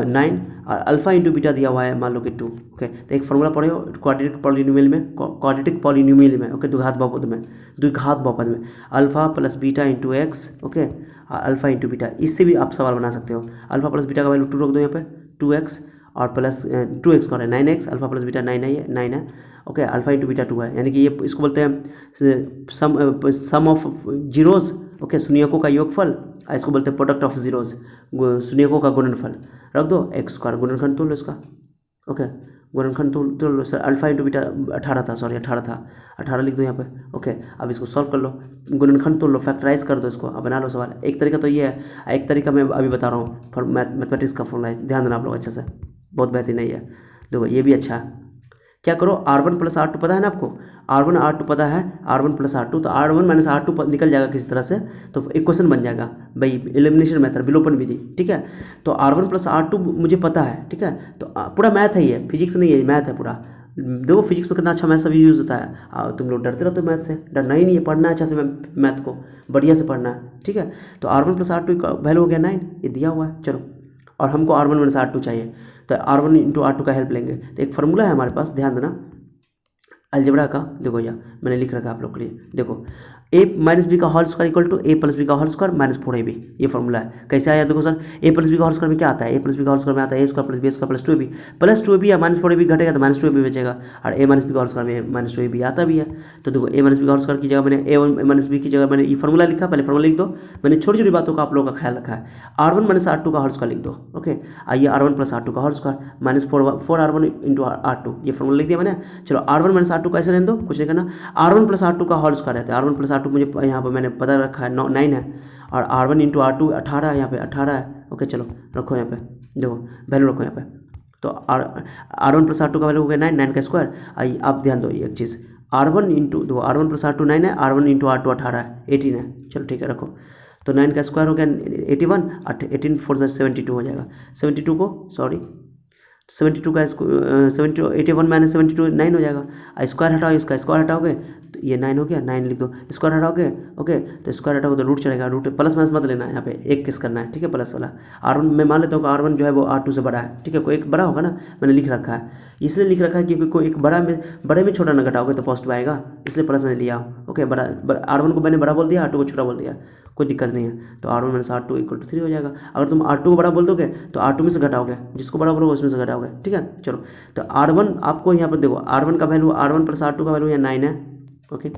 9, और अल्फा इंटू बीटा दिया हुआ है मान लो कि 2। ओके, तो एक फॉर्मूला पढ़े हो क्वाड्रेटिक पॉलिनोमियल में, क्वाड्रेटिक पॉलिनोमियल में, ओके, द्विघात बहुपद में alpha plus beta into x, okay, alpha into beta, इससे भी आप सवाल बना सकते हो। अल्फा प्लस बीटा का वैल्यू 2 रख दो यहाँ पे, 2x और प्लस 2x का 9x, अल्फा प्लस बीटा 9 है, ओके, अल्फा इंटू बीटा 2 है, यानी कि ये इसको बोलते हैं सम ऑफ जीरोज़, ओके, शून्यकों का योगफल, इसको बोलते हैं प्रोडक्ट ऑफ जीरोज़, शून्यकों का गुणनफल, रख दो x² गुणनखंड तोड़ लो इसका, ओके, गुणनखंड तोड़ लो सर, अल्फा इंटू बीटा 18 था, सॉरी 18 था, 18 लिख दो यहाँ पे, ओके। अब इसको सॉल्व कर लो, गुणनखंड तोड़ लो, फैक्टराइज कर दो इसको, अब बना लो सवाल। एक तरीका तो ये है, एक तरीका मैं अभी बता रहा हूँ, फॉर मैथमेटिक्स का फॉर्मूला है, ध्यान देना आप लोग अच्छे से, बहुत बेहतरीन है ये, देखो ये भी अच्छा है। क्या करो, R1 प्लस R2 पता है ना आपको, R1 R2 पता है, R1 प्लस R2, तो R1 माइनस R2 निकल जाएगा किसी तरह से, तो एक क्वेश्चन बन जाएगा भाई, एलिमिनेशन मेथड, विलोपन विधि, ठीक है। तो R1 प्लस R2 मुझे पता है, ठीक है, तो पूरा मैथ है ये, फिजिक्स नहीं है, मैथ है पूरा। देखो फिजिक्स में कितना अच्छा मैथ सभी यूज़ होता है, तुम लोग डरते रहते हो मैथ से, डरना ही नहीं है, पढ़ना है अच्छा से मैथ को, बढ़िया से पढ़ना है, ठीक है। तो R1 प्लस R2 का वैल्यू हो गया 9, ये दिया हुआ है, चलो, और हमको R1 माइनस R2 चाहिए, तो R1 इंटू R2 का हेल्प लेंगे। तो एक फार्मूला है हमारे पास, ध्यान देना, अलजेब्रा का, देखो या मैंने लिख रखा है आप लोग के लिए, देखो a माइनस बी का whole square equal to a plus B का होल स्क्वायर माइनस 4ab, ये फॉर्मूला है। कैसे आया देखो सर, a प्लस बी का होल स्क्वायर में क्या आता है, a प्लस बी का होल स्क्वायर में आता है a square plus B square plus 2ab या माइनस 4ab घटेगा तो माइनस 2ab बचेगा, और a माइनस बी का होल स्क्वायर में माइनस 2ab आता भी है। तो देखो a माइनस बी का होल स्क्वायर की जगह मैंने a माइनस बी की जगह मैंने ये फॉर्मूला लिखा, पहले फॉर्मूला लिख दो, मैंने छोटी छोटी बातों का आप लोगों का ख्याल रखा है। R1 माइनस R2 का होल स्क्वायर लिख दो, ओके, आइए R1 प्लस R2 का whole square minus 4R1 into R2, ये फॉर्मूला लिख दिया मैंने। चलो R1 माइनस R2 का ऐसे रहने दो, कुछ नहीं करना, R1 प्लस R2 का होल स्क्वायर रहता है, R1 प्लस R2 मुझे यहाँ पर मैंने पता रखा है 9 है, और R1 इंटू R2 18 है, यहाँ पे 18 है, ओके, चलो रखो यहाँ पे, देखो वैल्यू रखो यहाँ पे, तो R1 प्लस R2 का वैल्यू हो गया 9 का स्क्वायर। आइए आप ध्यान दो एक चीज़, R1 इंटू दो, R1 प्लस R2 9 है, R1 इंटू R2 18 है, 18 है, चलो ठीक है रखो, तो 9 का स्क्वायर हो गया 81, 18 4 72 हो जाएगा, 72 को सॉरी 72 का 81 माइनस 72 9 हो जाएगा, स्क्वायर हटाओ, इसका स्क्वायर हटाओगे तो ये 9 हो गया, 9 लिख दो, स्क्वायर हटाओगे, ओके, तो स्क्वायर हटाओगे तो रूट चलेगा, रूट प्लस माइनस मत लेना है यहाँ पे, एक किस करना है, ठीक है, प्लस वाला। R1 मैं मान लेता हूँ कि R1 जो है वो R2 से बड़ा है, ठीक है, कोई एक बड़ा होगा ना, मैंने लिख रखा है, इसलिए लिख रखा है क्योंकि कोई एक बड़े में छोटा ना घटाओगे तो पॉजिटिव आएगा, इसलिए प्लस मैंने लिया, ओके, R1 को मैंने बड़ा बोल दिया, R2 को छोटा बोल दिया, कोई दिक्कत नहीं है, तो R1 minus R2 equal to 3 हो जाएगा। अगर तुम R2 को बड़ा बोल दोगे तो R2 में से घटाओगे, जिसको बड़ा बोलोगे उसमें से घटाओगे, ठीक है। चलो, तो R1 आपको यहाँ पर देखो, R1 का वैल्यू, R1 प्लस R2 का वैल्यू यहाँ 9 है, ओके,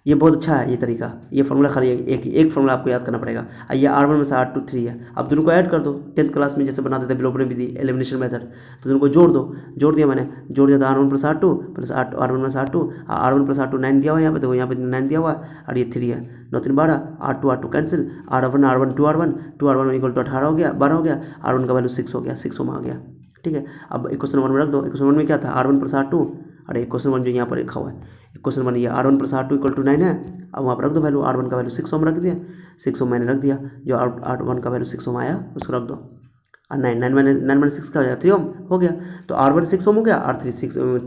ये बहुत अच्छा है ये तरीका, ये फॉर्मूला खाली एक फॉर्मूला आपको याद करना पड़ेगा। ये R1 में से R2 3 है, अब दोनों को ऐड कर दो, 10th क्लास में जैसे बनाते थे विलोपन विधि, एलिमिनेशन मेथड, तो दोनों को जोड़ दो, जोड़ दिया मैंने, जोड़ दिया था R1 plus R2 plus R1 plus R2, R1 plus R2 9 दिया हुआ है यहाँ पे, देखो यहाँ पे 9 दिया हुआ है, और ये 3 है, 9 3 12, R2 cancel, R1 2R1 equal to 18 हो गया, 12 हो गया, R1 का वैल्यू 6 हो गया, 6 में आ गया, ठीक है। अब इक्वेशन 1 में रख दो, इक्वेशन 1 में क्या था, R1 प्लस R2, और इक्वेशन 1 जो यहाँ पर लिखा हुआ है, इक्वेशन 1 ये R1 plus R2 equal to 9 है, अब वहाँ पर रख दो वैल्यू, R1 का वैल्यू 6 में रख दिया, 6 मैंने रख दिया, जो R1 का वैल्यू 6 में आया उसको रख दो, और 9 मैंने 6 का हो जाएगा 3 ओम हो गया, तो R1 6 ओम हो गया, R3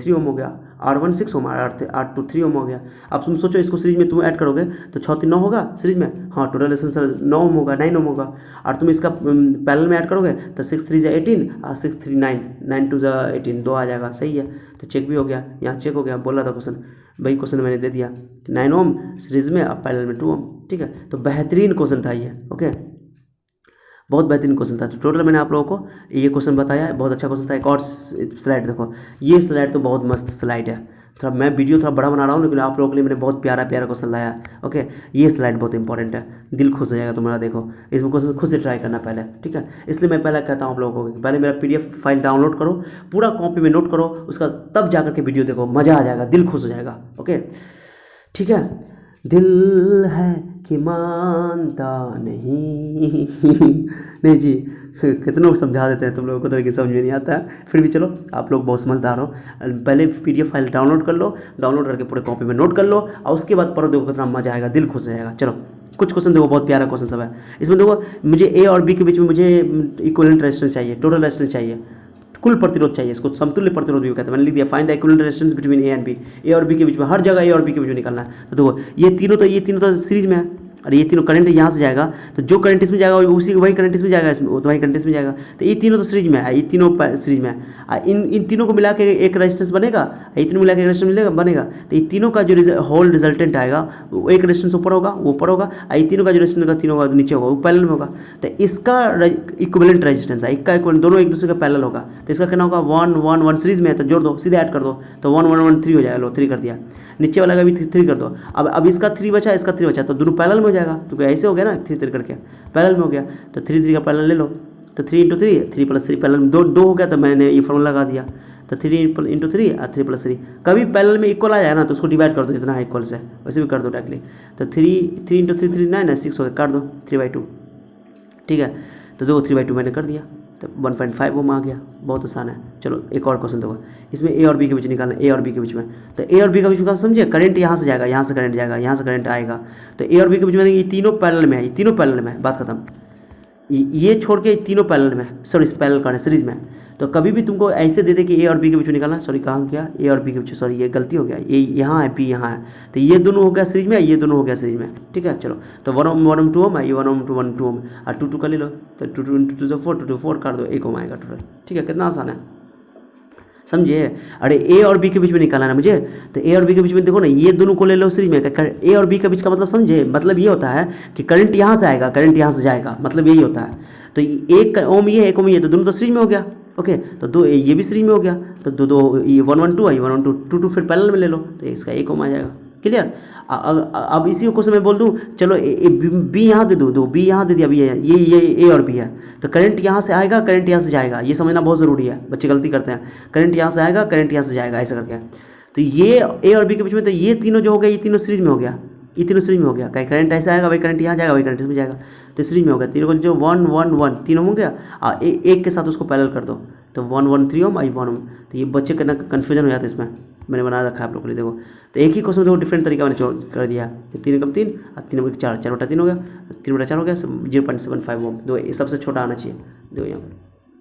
3 ओम हो गया, R1 6 ओम, R2 3 ओम हो गया। अब तुम सोचो इसको सीरीज में तुम ऐड करोगे तो 6 3 9 होगा सीरीज में, हाँ टोटल रेजिस्टेंस 9 ओम होगा, 9 ओम होगा, और तुम इसका पैरेलल में ऐड करोगे तो 6 3 जा 18 और 6 3 9, 9 2 जा 18, 2 आ जाएगा, सही है, तो चेक भी हो गया, यहाँ चेक हो गया, बोला था क्वेश्चन, वही क्वेश्चन मैंने दे दिया, 9 ओम सीरीज में, अब पैरेलल में 2 ओम, ठीक है। तो बेहतरीन क्वेश्चन था ये, ओके, बहुत बेहतरीन क्वेश्चन था। तो टोटल मैंने आप लोगों को ये क्वेश्चन बताया है, बहुत अच्छा क्वेश्चन था। एक और स्लाइड देखो, ये स्लाइड तो बहुत मस्त स्लाइड है, थोड़ा मैं वीडियो थोड़ा बड़ा बना रहा हूँ लेकिन आप लोगों के लिए मैंने बहुत प्यारा क्वेश्चन लाया, ओके। ये स्लाइड बहुत इंपॉर्टेंट है, दिल खुश हो जाएगा तुम्हारा, देखो इसमें क्वेश्चन खुद से ट्राई करना पहले, ठीक है। इसलिए मैं पहले कहता हूँ आप लोगों को, पहले मेरा PDF फाइल डाउनलोड करो, पूरा कॉपी में नोट करो, उसका तब जा करके वीडियो देखो, मज़ा आ जाएगा, दिल खुश हो जाएगा, ओके, ठीक है। दिल है कि मानता नहीं। नहीं जी, कितनों समझा देते हैं तुम लोगों को तो, लेकिन समझ में नहीं आता है। फिर भी चलो, आप लोग बहुत समझदार हो। पहले PDF फाइल डाउनलोड कर लो, डाउनलोड करके पूरे कॉपी में नोट कर लो, और उसके बाद पढ़ो, देखो कितना मजा आएगा, दिल खुश हो जाएगा। चलो कुछ क्वेश्चन देखो, बहुत प्यारा क्वेश्चन सब है इसमें। देखो मुझे A और B के बीच में मुझे इक्विवेलेंट रेजिस्टेंस चाहिए, टोटल रेजिस्टेंस चाहिए, कुल प्रतिरोध चाहिए, इसको समतुल्य प्रतिरोध भी कहते हैं। मैंने लिख दिया find the equivalent resistance between A and B। A और B के बीच में, हर जगह A और B के बीच में निकालना है। तो देखो ये तीनों तो सीरीज में है, और ये तीनों करंट यहाँ से जाएगा, तो जो करंट इसमें जाएगा उसी वही करंट इसमें जाएगा, इसमें वही करंट इसमें जाएगा। तो ये तीनों तो सीरीज में है, ये तीनों सीरीज में है। इन तीनों को मिला के एक रेजिस्टेंस बनेगा, ये तीनों मिला के एक रेजिस्टेंस बनेगा। तो ये तीनों का जो होल रिजल्टेंट आएगा, वो एक रेजिस्टेंस ऊपर होगा, वो ऊपर होगा, और ये तीनों का जो रेजिस्टेंस होगा, तीनों का नीचे होगा, वो पैरेलल में होगा। तो इसका इक्विवेलेंट रेजिस्टेंस है, इसका इक्विवेलेंट, दोनों एक दूसरे का पैरेलल होगा। तो इसका कितना होगा, 1 1 1 सीरीज में है, तो जोड़ दो, सीधे ऐड कर दो, तो 1 1 1 3 हो जाएगा। लो 3 कर दिया, नीचे वाला का भी 3 कर दो। अब इसका 3 बचा, इसका 3 बचा, तो दोनों पैरेलल में हो जाएगा, तो ऐसे हो गया ना, 3 3 करके पैरेलल में हो गया। तो 3 3 का पैरेलल ले लो, तो 3 × 3 3 + 3 पैरेलल में 2 हो गया। तो मैंने ये फॉर्मूला लगा दिया, तो 3 × 3 और 3 + 3। कभी पैरेलल में इक्वल आ जाए ना, तो उसको डिवाइड कर दो, जितना है इक्वल से वैसे भी कर दो डायरेक्टली। तो 3 × 3 3 9 है, 6 हो गया, काट दो 3/2। ठीक है, तो देखो 3/2 मैंने कर दिया, तो 1.5 ओम आ गया। बहुत आसान है। चलो एक और क्वेश्चन देखो, इसमें A और B के बीच निकालना है, A और B के बीच में। तो A और B के बीच में समझिए, करंट यहाँ से जाएगा, यहाँ से करंट जाएगा, यहाँ से करंट आएगा। तो A और B के बीच में ये तीनों पैरेलल में है, ये तीनों पैरेलल में है, बात खत्म। ये छोड़ के तीनों पैरेलल में, सॉरी पैरेलल का सीरीज में। तो कभी भी तुमको ऐसे दे दे कि A और B के बीच में निकालना, सॉरी कहाँ किया, A और B के बीच, सॉरी ये गलती हो गया, ये यहाँ है, B यहाँ है, तो ये दोनों हो गया सीरीज में, ये दोनों हो गया सीरीज में। ठीक है, चलो तो 1 ओम 2 ओम है, ये 1 ओम 2 ओम, और 2 2 का ले लो, तो 2 2 × 2 = 4, 2 2 4 काट दो, 1 ओम आएगा टोटल। ठीक है, कितना आसान है, समझिए। अरे A और B के बीच में निकालना है मुझे, तो A और B के बीच में देखो ना, ये दोनों को ले लो सीरीज में। A और B के बीच का मतलब समझे, मतलब ये होता है कि करंट यहाँ से आएगा, करंट यहाँ से जाएगा, मतलब यही होता है। तो 1 ओम ये, 1 ओम ये, तो दोनों तो सीरीज में हो गया। ओके, तो 2 ये भी सीरीज में हो गया, तो 2 ये 1 1 2 है, 1 1 2 2 2 फिर पैरेलल में ले लो, तो इसका 1 ओम आ जाएगा। क्लियर। अब इसी को मैं बोल दूँ, चलो B यहाँ दे दो, B यहाँ दे दिया, B है, ये A और B है, तो करंट यहाँ से आएगा, करंट यहाँ से जाएगा, ये समझना बहुत ज़रूरी है, बच्चे गलती करते हैं। करंट यहाँ से आएगा, करंट यहाँ से जाएगा, ऐसा करके। तो ये A और B के बीच में, तो ये तीनों जो हो गया, ये तीनों सीरीज में हो गया, ये तीनों सीरीज में हो गया। कहीं करंट ऐसा आएगा, वही करंट यहाँ जाएगा, वही करंट इसमें जाएगा, तो सीरीज में हो गया। तीनों को जो 1 1 1 तीनों हो गया, और एक के साथ उसको पैरेलल कर दो, तो 1 1 3 ओम, 1 ओम। तो ये बच्चे का कन्फ्यूजन हो जाता है, इसमें मैंने बना रखा है आप लोग के लिए। देखो, तो एक ही क्वेश्चन देखो, डिफरेंट तरीका मैंने कर दिया। तो 3 × 3 और 3 × 4, 4/3 हो गया, 3/4 हो गया, 0.75 ओम। दो ये सबसे छोटा आना चाहिए। दो यहाँ पर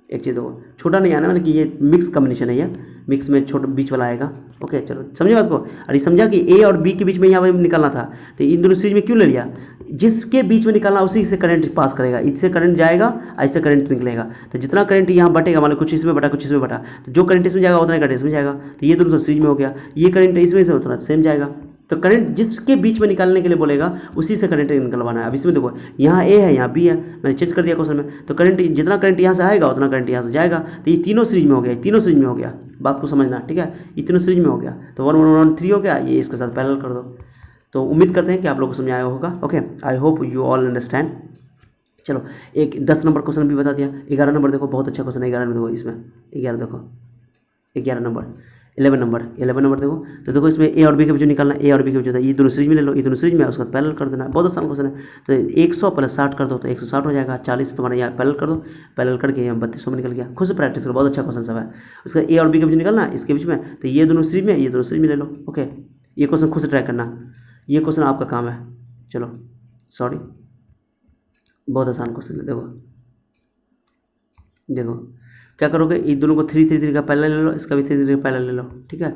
एक चीज़ देखो, छोटा नहीं आना, मतलब कि ये मिक्स कॉम्बिनेशन है, ये मिक्स में छोटा बीच वाला आएगा। ओके, चलो समझे बात को। अरे समझा कि A और B के बीच में यहाँ पर निकालना था, तो इन दोनों सीरीज में क्यों ले लिया, जिसके बीच में निकालना उसी से करंट पास करेगा, इससे करंट जाएगा, ऐसे करंट निकलेगा। तो जितना करंट यहाँ बटेगा, मान लो कुछ इसमें बटा, कुछ इसमें बटा, तो जो करंट इसमें जाएगा उतना करंट इसमें जाएगा। तो ये दोनों तो सीरीज में हो गया, ये करंट इसमें से उतना सेम जाएगा। तो करंट जिसके बीच में निकालने के लिए बोलेगा, उसी से करंट निकलवाना है। अब इसमें देखो, यहाँ A है, यहाँ B है, मैंने चेंज कर दिया क्वेश्चन में। तो करंट, जितना करंट यहाँ से आएगा उतना करंट यहाँ से जाएगा। तो ये तीनों सीरीज में हो गया, तीनों सीरीज में हो गया, बात को समझना। ठीक है, ये तीनों सीरीज में हो गया, तो 1 1 1 3 हो गया, ये इसके साथ पैरेलल कर दो। तो उम्मीद करते हैं कि आप लोगों को समझ आया होगा। Okay, I hope you all understand. चलो एक 10 नंबर क्वेश्चन भी बता दिया। 11 नंबर देखो, बहुत अच्छा क्वेश्चन है। 11 में देखो, इसमें 11 देखो, 11 नंबर, 11 नंबर देखो। तो देखो इसमें A और B के बीच निकालना, A और B के बीच होता है, ये दोनों सीरीज में ले लो, ये दोनों सीरीज में है, उसका पैरेलल कर देना। बहुत आसान क्वेश्चन है। तो 100 + 60 कर दो, तो 160 हो जाएगा। 40 तुम्हारा यहाँ पैरेलल कर दो, पैरेलल करके यहाँ 3200 में निकल गया। खुद से प्रैक्टिस करो, बहुत अच्छा क्वेश्चन सब है। उसका A और B के बीच निकालना, इसके बीच में, तो ये दोनों सीरीज में, ये दोनों सीरीज में ले लो। ओके, ये क्वेश्चन खुद से ट्राई करना, ये क्वेश्चन आपका काम है। चलो सॉरी, बहुत आसान क्वेश्चन है। देखो क्या करोगे, इन दोनों को 3 3 3 का पैरेलल ले लो, इसका भी 3 3 का पैरेलल ले लो। ठीक है,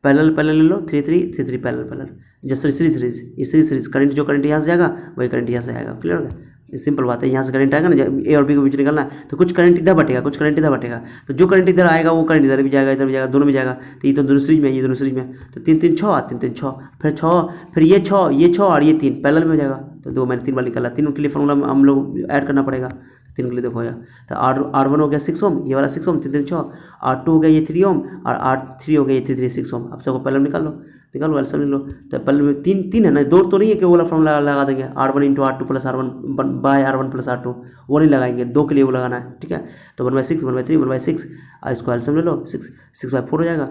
पैरेलल ले लो, 3 3 3 3 पैरेलल, जैसे सीरीज, ये सीरीज करंट, जो करंट यहाँ से जाएगा वही करंट यहाँ से आएगा। क्लियर हो गया, ये सिंपल बात है। यहाँ से करंट आएगा ना, जब A और B के बीच निकलना है, तो कुछ करंट इधर बटेगा, कुछ करंट इधर बटेगा, तो जो करंट इधर आएगा वो करंट इधर भी जाएगा, इधर भी जाएगा, दोनों में जाएगा। तो ये तो दोनों सीरीज में, ये दोनों सीरीज में, तो 3 3 6, 3 3 6, फिर 6, फिर ये 6 और ये 3 पैरेलल में हो जाएगा। तो दो मैंने 3 बार निकाला, तीनों के लिए फॉर्मूला हम लोग ऐड करना पड़ेगा। 3 के लिए देखो या तो R1 हो गया 6 ओम, ये वाला 6 ओम, 3 3 6, R2 हो गया ये 3 ओम, और R3 हो गया ये 3 3 6 ओम। अब सबको पैरेलल निकाल लो, निकालो एलसीएम ले लो। तो पहले तीन तीन है ना, दो तो नहीं है कि वो वाला फॉर्मूला लगा देंगे R1 × R2 + R1 bye R1 + R2, वो नहीं लगाएंगे, दो के लिए वो लगाना है, ठीक है। तो 1/6 1/3 1/6, इसको एलसीएम ले लो, 6/4 हो जाएगा,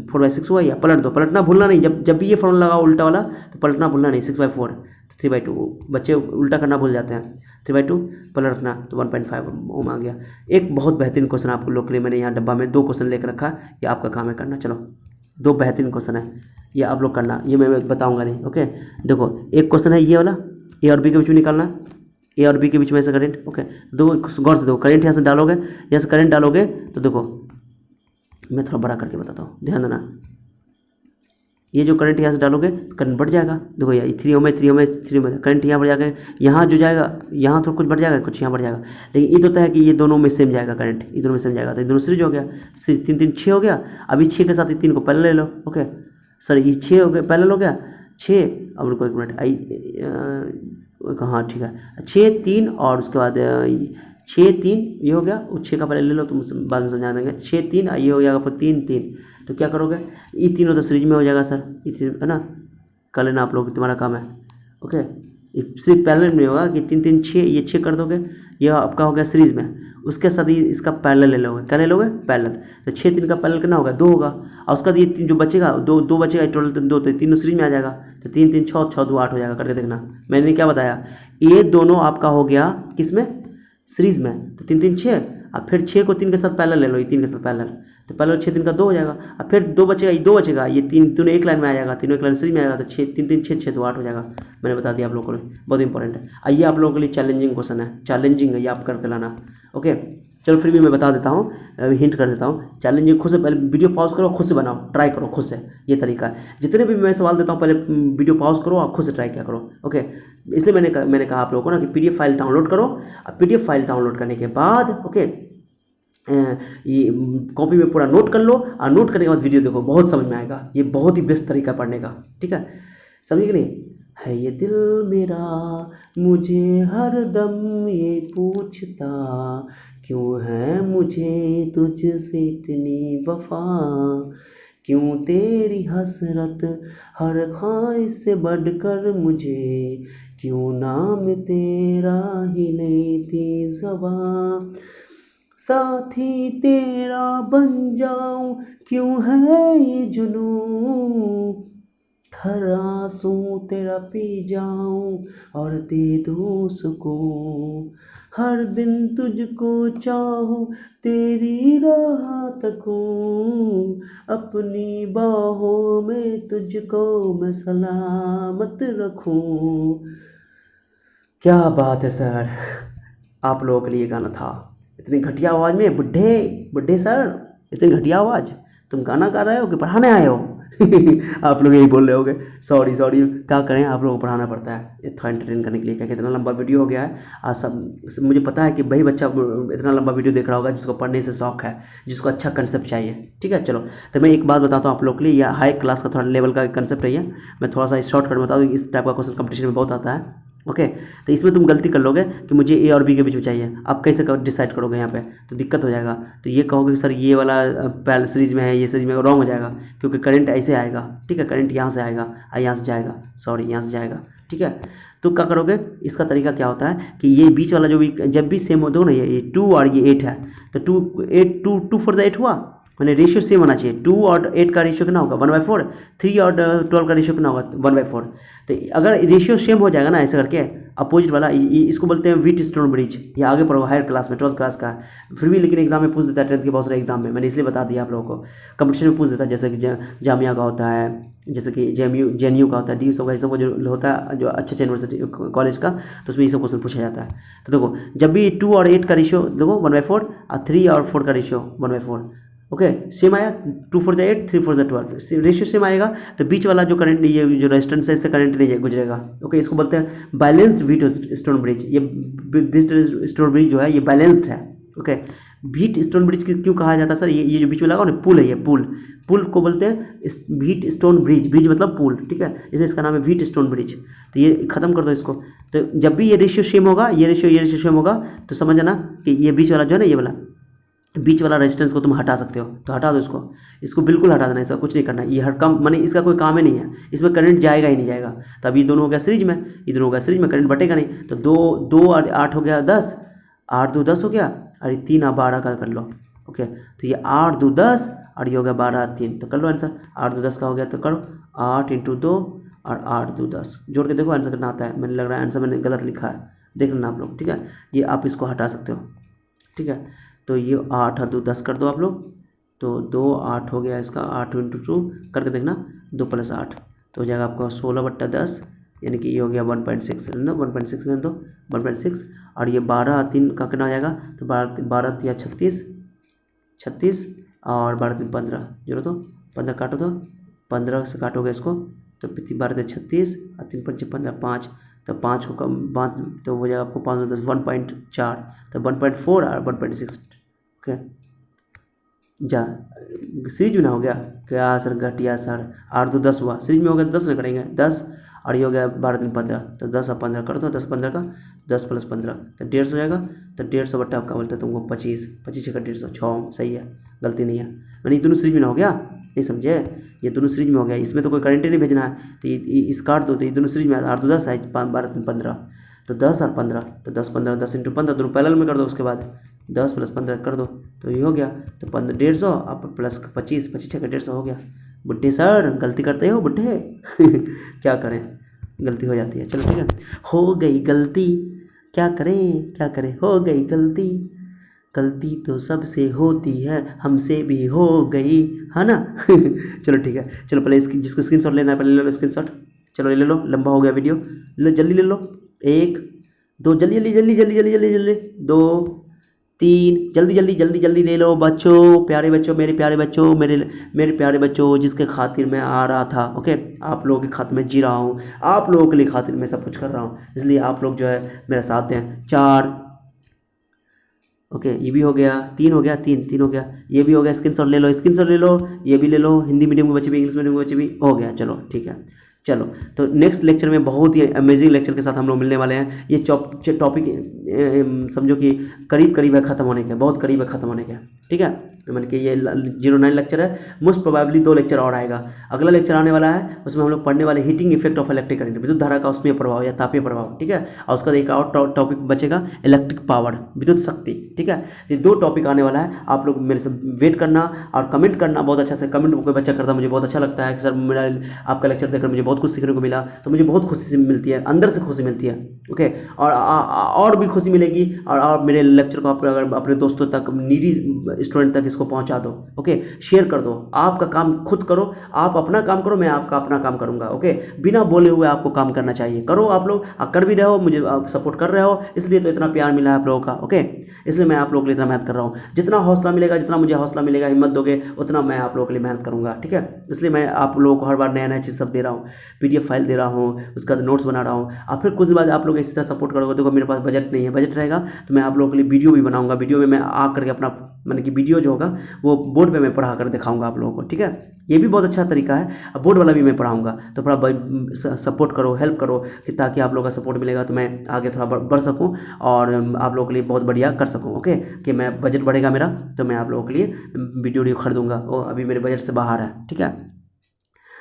4/6 हुआ। या पलट दो, पलटना भूलना नहीं, जब भी ये फॉर्मूला लगाओ उल्टा वाला तो पलटना भूलना नहीं। 6/4 3/2, बच्चे उल्टा करना भूल जाते हैं। 3/2 पलट रखना तो 1.5 ओम आ गया। एक बहुत बेहतरीन क्वेश्चन आप लोग के लिए मैंने यहाँ डब्बा में 2 क्वेश्चन लेकर रखा है, ये आपका काम है करना। चलो 2 बेहतरीन क्वेश्चन है, ये आप लोग करना, ये मैं बताऊंगा नहीं। ओके देखो, एक क्वेश्चन है ये वाला, ए और बी के बीच में निकालना, ए और बी के बीच में से करंट। ओके दो गौर से, दो करंट यहाँ से डालोगे, यहाँ से करंट डालोगे तो देखो मैं थोड़ा बड़ा करके बताता हूँ, ध्यान देना। ये जो करंट यहाँ से डालोगे तो करंट बढ़ जाएगा। देखो ये 3 ओम 3 ओम 3 ओम, करंट यहाँ बढ़ जाएगा, यहाँ जो जाएगा यहाँ तो कुछ बढ़ जाएगा, कुछ यहाँ बढ़ जाएगा। लेकिन ये तो होता है कि ये दोनों में सेम जाएगा करंट, ये दोनों में सेम जाएगा, तो ये दोनों सीरीज हो गया। 3 3 6 हो गया। अभी 6 के साथ 3 को पहले ले लो। ओके सॉरी, ये 6 हो गया, पहले हो गया 6। अब रुको 1 मिनट, हाँ ठीक है, 6 3 और उसके बाद 6 3 ये हो गया, उस 6 का पहले ले लो, तुम बाद में समझा देंगे। 6 3 ये हो जाएगा, फिर 3 3, तो क्या करोगे, ये तीनों तो सीरीज में हो जाएगा सर, ये है ना, कर लेना आप लोग, तुम्हारा काम है। ओके ये सिर्फ पैरेलल में होगा कि 3 3 6, ये 6 कर दोगे, ये आपका हो गया सीरीज में। उसके साथ ही इसका पैरेलल ले लोगे, क्या ले लोगे, पैरेलल। तो 6 3 का पैरेलल कितना होगा, 2 होगा, और उसका ये 3 जो बचेगा, दो बचेगा टोटल 2, तो तीनों सीरीज में आ जाएगा। तो 3 3 6 6 2 8 हो जाएगा, करके देखना। मैंने क्या बताया, ये दोनों आपका हो गया किस में, सीरीज में। तो 3 3 6, अब फिर 6 को 3 के साथ पैरेलल ले लो, ये 3 के साथ पैरेलल, तो पहले 6 3 का 2 हो जाएगा। अब फिर 2 बचेगा, ये 2 बचेगा, ये 3 दोनों एक लाइन में आ जाएगा, तीनों एक लाइन सीरीज में आएगा, तो 6 3 3 6 6 2 8 हो जाएगा। मैंने बता दिया आप लोगों को, बहुत इंपॉर्टेंट है। आइए आप लोगों के लिए चैलेंजिंग क्वेश्चन है, चैलेंजिंग है, ये आप करके लाना। ओके चलो फिर भी मैं बता देता हूँ, हिंट कर देता हूँ। चैलेंजिंग खुद से, पहले वीडियो पॉज करो, खुद से बनाओ, ट्राई करो खुद से, ये तरीका है। जितने भी मैं सवाल देता हूँ पहले वीडियो पॉज करो और खुद से ट्राई किया करो। ओके इसलिए मैंने कहा आप लोगों को ना कि PDF फाइल डाउनलोड करो, और PDF फाइल डाउनलोड करने के बाद ओके ये कॉपी में पूरा नोट कर लो, और नोट करने के बाद वीडियो देखो, बहुत समझ में आएगा। ये बहुत ही बेस्ट तरीका पढ़ने का, ठीक है, समझे कि नहीं। है ये दिल मेरा मुझे हर दम ये पूछता, क्यों है मुझे तुझसे इतनी वफा, क्यों तेरी हसरत हर ख्वाहिश से बढ़कर मुझे, क्यों नाम तेरा ही लेती ज़बां, साथी तेरा बन जाऊं, क्यों है ये जुनूं, हर आंसू तेरा पी जाऊं और दे दूं सुकून, हर दिन तुझको चाहूं, तेरी राह तकूं, अपनी बाहों में तुझको मैं सलामत रखूं। क्या बात है सर, आप लोगों के लिए गाना था। इतनी घटिया आवाज़ में, बुढ़े सर, इतनी घटिया आवाज़, तुम गाना गा रहे हो कि पढ़ाने आए हो? आप लोग यही बोल रहे होगे, सॉरी क्या करें, आप लोगों को पढ़ाना पड़ता है थोड़ा एंटरटेन करने के लिए। क्या कितना लंबा वीडियो हो गया है, आज सब मुझे पता है कि वही बच्चा इतना लंबा वीडियो देख रहा होगा जिसको पढ़ने से शौक है, जिसको अच्छा कंसेप्ट चाहिए, ठीक है। चलो तो मैं एक बात बताता हूँ आप लोग के लिए, यह हाई क्लास का थोड़ा लेवल का कंसेप्ट है, मैं थोड़ा सा शॉर्ट कट बता दूँ, इस टाइप का क्वेश्चन कंपटीशन में बहुत आता है। ओके तो इसमें तुम गलती कर लोगे कि मुझे ए और बी के बीच में चाहिए, आप कैसे डिसाइड करोगे यहाँ पे, तो दिक्कत हो जाएगा। तो ये कहोगे कि सर ये वाला पहले सीरीज में है, ये सीरीज में, रॉन्ग हो जाएगा, क्योंकि करंट ऐसे आएगा, ठीक है, करंट यहाँ से आएगा, यहाँ से जाएगा, सॉरी यहाँ से जाएगा, ठीक है। तो क्या करोगे, इसका तरीका क्या होता है कि ये बीच वाला जो भी जब भी सेम हो, दो ना, ये 2 और ये 8 है, तो 2 4 8 हुआ, मैंने रेशियो सेम होना चाहिए। 2 और 8 का रेशियो कितना होगा, 1/4। 3 और 12 का रेशियो कितना होगा, 1/4। तो अगर रेशियो सेम हो जाएगा ना ऐसे करके, अपोजिट वाला, इसको बोलते हैं व्हीटस्टोन ब्रिज। ये आगे पढ़ो हायर क्लास में, 12th क्लास का, फिर भी लेकिन एग्जाम में पूछ देता है, 10th के बहुत सारे एग्जाम में, मैंने इसलिए बता दिया आप लोगों को। कंपटीशन में पूछ देता है, जैसे कि जामिया का होता है, जैसे कि JNU का होता है, DU का, ये सब जो होता है जो अच्छे यूनिवर्सिटी कॉलेज का, तो उसमें ये सब क्वेश्चन पूछा जाता है। तो देखो जब भी 2 और 8 का रेशियो देखो 1/4, और 3 और 4 का रेशियो 1/4, ओके सेम आया, 2 4 8 3 4 12 रेशियो सेम आएगा, तो बीच वाला जो करंट, ये जो रेजिस्टेंस है, इससे करंट नहीं गुजरेगा। ओके इसको बोलते हैं बैलेंस्ड व्हीटस्टोन ब्रिज। ये व्हीटस्टोन ब्रिज जो है ये बैलेंस्ड है। ओके व्हीटस्टोन ब्रिज क्यों कहा जाता है सर, ये जो बीच में लगा ना पुल है, ये पुल को बोलते हैं व्हीटस्टोन ब्रिज, ब्रिज मतलब पुल, ठीक है, इसलिए इसका नाम है व्हीटस्टोन ब्रिज। तो ये खत्म कर दो इसको। तो जब भी ये रेशियो सेम होगा, ये रेशियो सेम होगा, तो समझ जाना कि ये बीच वाला जो है ना, ये वाला बीच वाला रेजिस्टेंस को तुम हटा सकते हो, तो हटा दो इसको बिल्कुल हटा देना, इसका कुछ नहीं करना। ये हर काम माने इसका कोई काम ही नहीं है, इसमें करंट जाएगा ही नहीं जाएगा। तब ये दोनों हो गया सीरीज में, ये दोनों हो गया सीरीज में, करंट बटेगा नहीं। तो 2 और 8 हो गया 10, 8 2 10 हो गया, और ये 3 और 12 का कर लो। ओके, तो ये 8 2 10 और ये हो गया 12 3, तो कर लो आंसर। 8 2 10 का हो गया, तो करो 8 × 2 और 8 2 10, जोड़ के देखो आंसर कितना आता है। मैंने लग रहा है आंसर मैंने गलत लिखा है, देख लेना आप लोग, ठीक है। ये आप इसको हटा सकते हो, ठीक है। तो ये 8 2 10 कर दो आप लोग, तो 2 8 हो गया इसका, 8 × 2 करके देखना, 2 + 8 तो हो जाएगा आपका 16/10, यानी कि ये हो गया 1.6 लेना, 1.6 लेना, तो 1.6। और ये 12 3 का कितना हो जाएगा, तो 12 3 36 और 12 3 15, जोड़ो तो 15 काटो, तो 15 से काटोगे इसको, तो 12 36 और 3 5 15 5, तो 5 को कम 5 तो हो जाएगा आपको 5 10 1.4, तो 1.4 और 1.6। ओके, जा सीरीज में ना हो गया क्या सर, घटिया सर। 8 2 10 हुआ, सीरीज में हो गया 10 ना करेंगे 10, और ये हो गया 12 3 15, तो 10 और 15 करो, तो 10 15 का 10 + 15 तो 150 हो जाएगा। तो 150 बट्टा आपका बोलते हैं तुमको 25 25 का 150 6, सही है, गलती नहीं है। मैंने ये दोनों सीरीज में ना हो गया, नहीं समझे, ये दोनों सीरीज में हो गया, इसमें तो कोई करंट ही नहीं भेजना है, तो ये इस काट दो, तो ये दोनों सीरीज में 8 2 10 है, 12 3 15, तो 10 और 15, तो 10 15 10 × 15 दोनों पैरेलल में कर दो, उसके बाद 10 + 15 कर दो, तो ये हो गया, तो 150 आप प्लस 25 25 का 150 हो गया। बुड्ढे सर गलती करते हो बुड्ढे क्या करें, गलती हो जाती है, चलो ठीक है, हो गई गलती, क्या करें, हो गई गलती, गलती तो सबसे होती है, हमसे भी हो गई, है ना चलो ठीक है, चलो पहले इसकी जिसको स्क्रीनशॉट लेना है पहले ले लो स्क्रीनशॉट, चलो ले लो, लंबा हो गया वीडियो, ले लो जल्दी ले लो, 1 2 जल्दी 2 3 जल्दी ले लो बच्चों, प्यारे बच्चों, मेरे प्यारे बच्चों, मेरे प्यारे बच्चों, जिसके खातिर मैं आ रहा था। ओके, आप लोगों के खातिर मैं जी रहा हूँ, आप लोगों के लिए खातिर मैं सब कुछ कर रहा हूँ, इसलिए आप लोग जो है मेरा साथ दें। 4 ओके, ये भी हो गया, 3 हो गया, 3 हो गया, ये भी हो गया, स्क्रीनशॉट ले लो, ये भी ले लो, हिंदी मीडियम के बच्चे भी, इंग्लिश मीडियम के बच्चे भी, हो गया, चलो ठीक है। चलो तो नेक्स्ट लेक्चर में बहुत ही अमेजिंग लेक्चर के साथ हम लोग मिलने वाले हैं। ये टॉपिक समझो कि करीब है ख़त्म होने के, बहुत करीब है ख़त्म होने के, ठीक है। तो मैंने कि ये 09 लेक्चर है, मोस्ट प्रोबेबली 2 लेक्चर और आएगा। अगला लेक्चर आने वाला है, उसमें हम लोग पढ़ने वाले heating effect of electric current, विद्युत धारा का उसमें प्रभाव या तापीय प्रभाव, ठीक है। और उसका एक और टॉपिक बचेगा इलेक्ट्रिक पावर, विद्युत शक्ति, ठीक है। ये 2 टॉपिक आने वाला है, आप लोग मेरे से वेट करना और कमेंट करना, बहुत अच्छा से कमेंट कोई बच्चा करता है, मुझे बहुत अच्छा लगता है कि सर मेरा आपका लेक्चर देखकर मुझे बहुत कुछ सीखने को मिला, तो मुझे बहुत खुशी मिलती है, अंदर से खुशी मिलती है। ओके, और भी खुशी मिलेगी, और मेरे लेक्चर को आप अगर अपने दोस्तों तक, नीडी स्टूडेंट तक इसको पहुंचा दो। ओके, शेयर कर दो, आपका काम खुद करो, आप अपना काम करो, मैं आपका अपना काम करूंगा। ओके, बिना बोले हुए आपको काम करना चाहिए, करो आप लोग, कर भी रहे हो, मुझे सपोर्ट कर रहे हो, इसलिए तो इतना प्यार मिला है आप लोगों का। ओके, इसलिए मैं आप लोगों के लिए इतना मेहनत कर रहा हूँ, जितना हौसला मिलेगा, जितना मुझे हौसला मिलेगा, हिम्मत दोगे, उतना मैं आप लोगों के लिए मेहनत करूँगा, ठीक है। इसलिए मैं आप लोगों को हर बार नया चीज़ सब दे रहा हूँ, PDF फाइल दे रहा हूँ, उसका नोट्स बना रहा हूँ, और फिर कुछ दिन बाद आप लोग इसी तरह सपोर्ट करोगे। देखो मेरे पास बजट नहीं है, बजट रहेगा तो मैं आप लोगों के लिए वीडियो भी बनाऊंगा, वीडियो में मैं आ करके अपना मैंने कि वीडियो जो होगा वो बोर्ड पे मैं पढ़ा कर दिखाऊंगा आप लोगों को, ठीक है। ये भी बहुत अच्छा तरीका है, अब बोर्ड वाला भी मैं पढ़ाऊंगा, तो थोड़ा सपोर्ट करो, हेल्प करो, कि ताकि आप लोगों का सपोर्ट मिलेगा तो मैं आगे थोड़ा बढ़ सकूँ और आप लोगों के लिए बहुत बढ़िया कर सकूँ। ओके, कि मैं बजट बढ़ेगा मेरा तो मैं आप लोगों के लिए वीडियो खरीदूँगा, वो अभी मेरे बजट से बाहर है, ठीक है।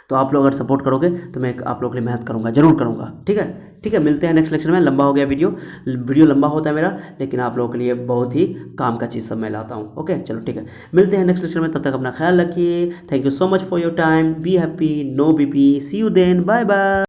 तो आप लोग अगर सपोर्ट करोगे तो मैं आप लोगों के लिए मेहनत करूँगा, जरूर करूँगा, ठीक है। ठीक है, मिलते हैं नेक्स्ट लेक्चर में। लंबा हो गया वीडियो लंबा होता है मेरा, लेकिन आप लोगों के लिए बहुत ही काम का चीज़ सब मैं लाता हूँ। ओके, चलो ठीक है, मिलते हैं नेक्स्ट लेक्चर में, तब तक अपना ख्याल रखिए। Thank you so much for your time, be happy, no BP, see you then, bye bye.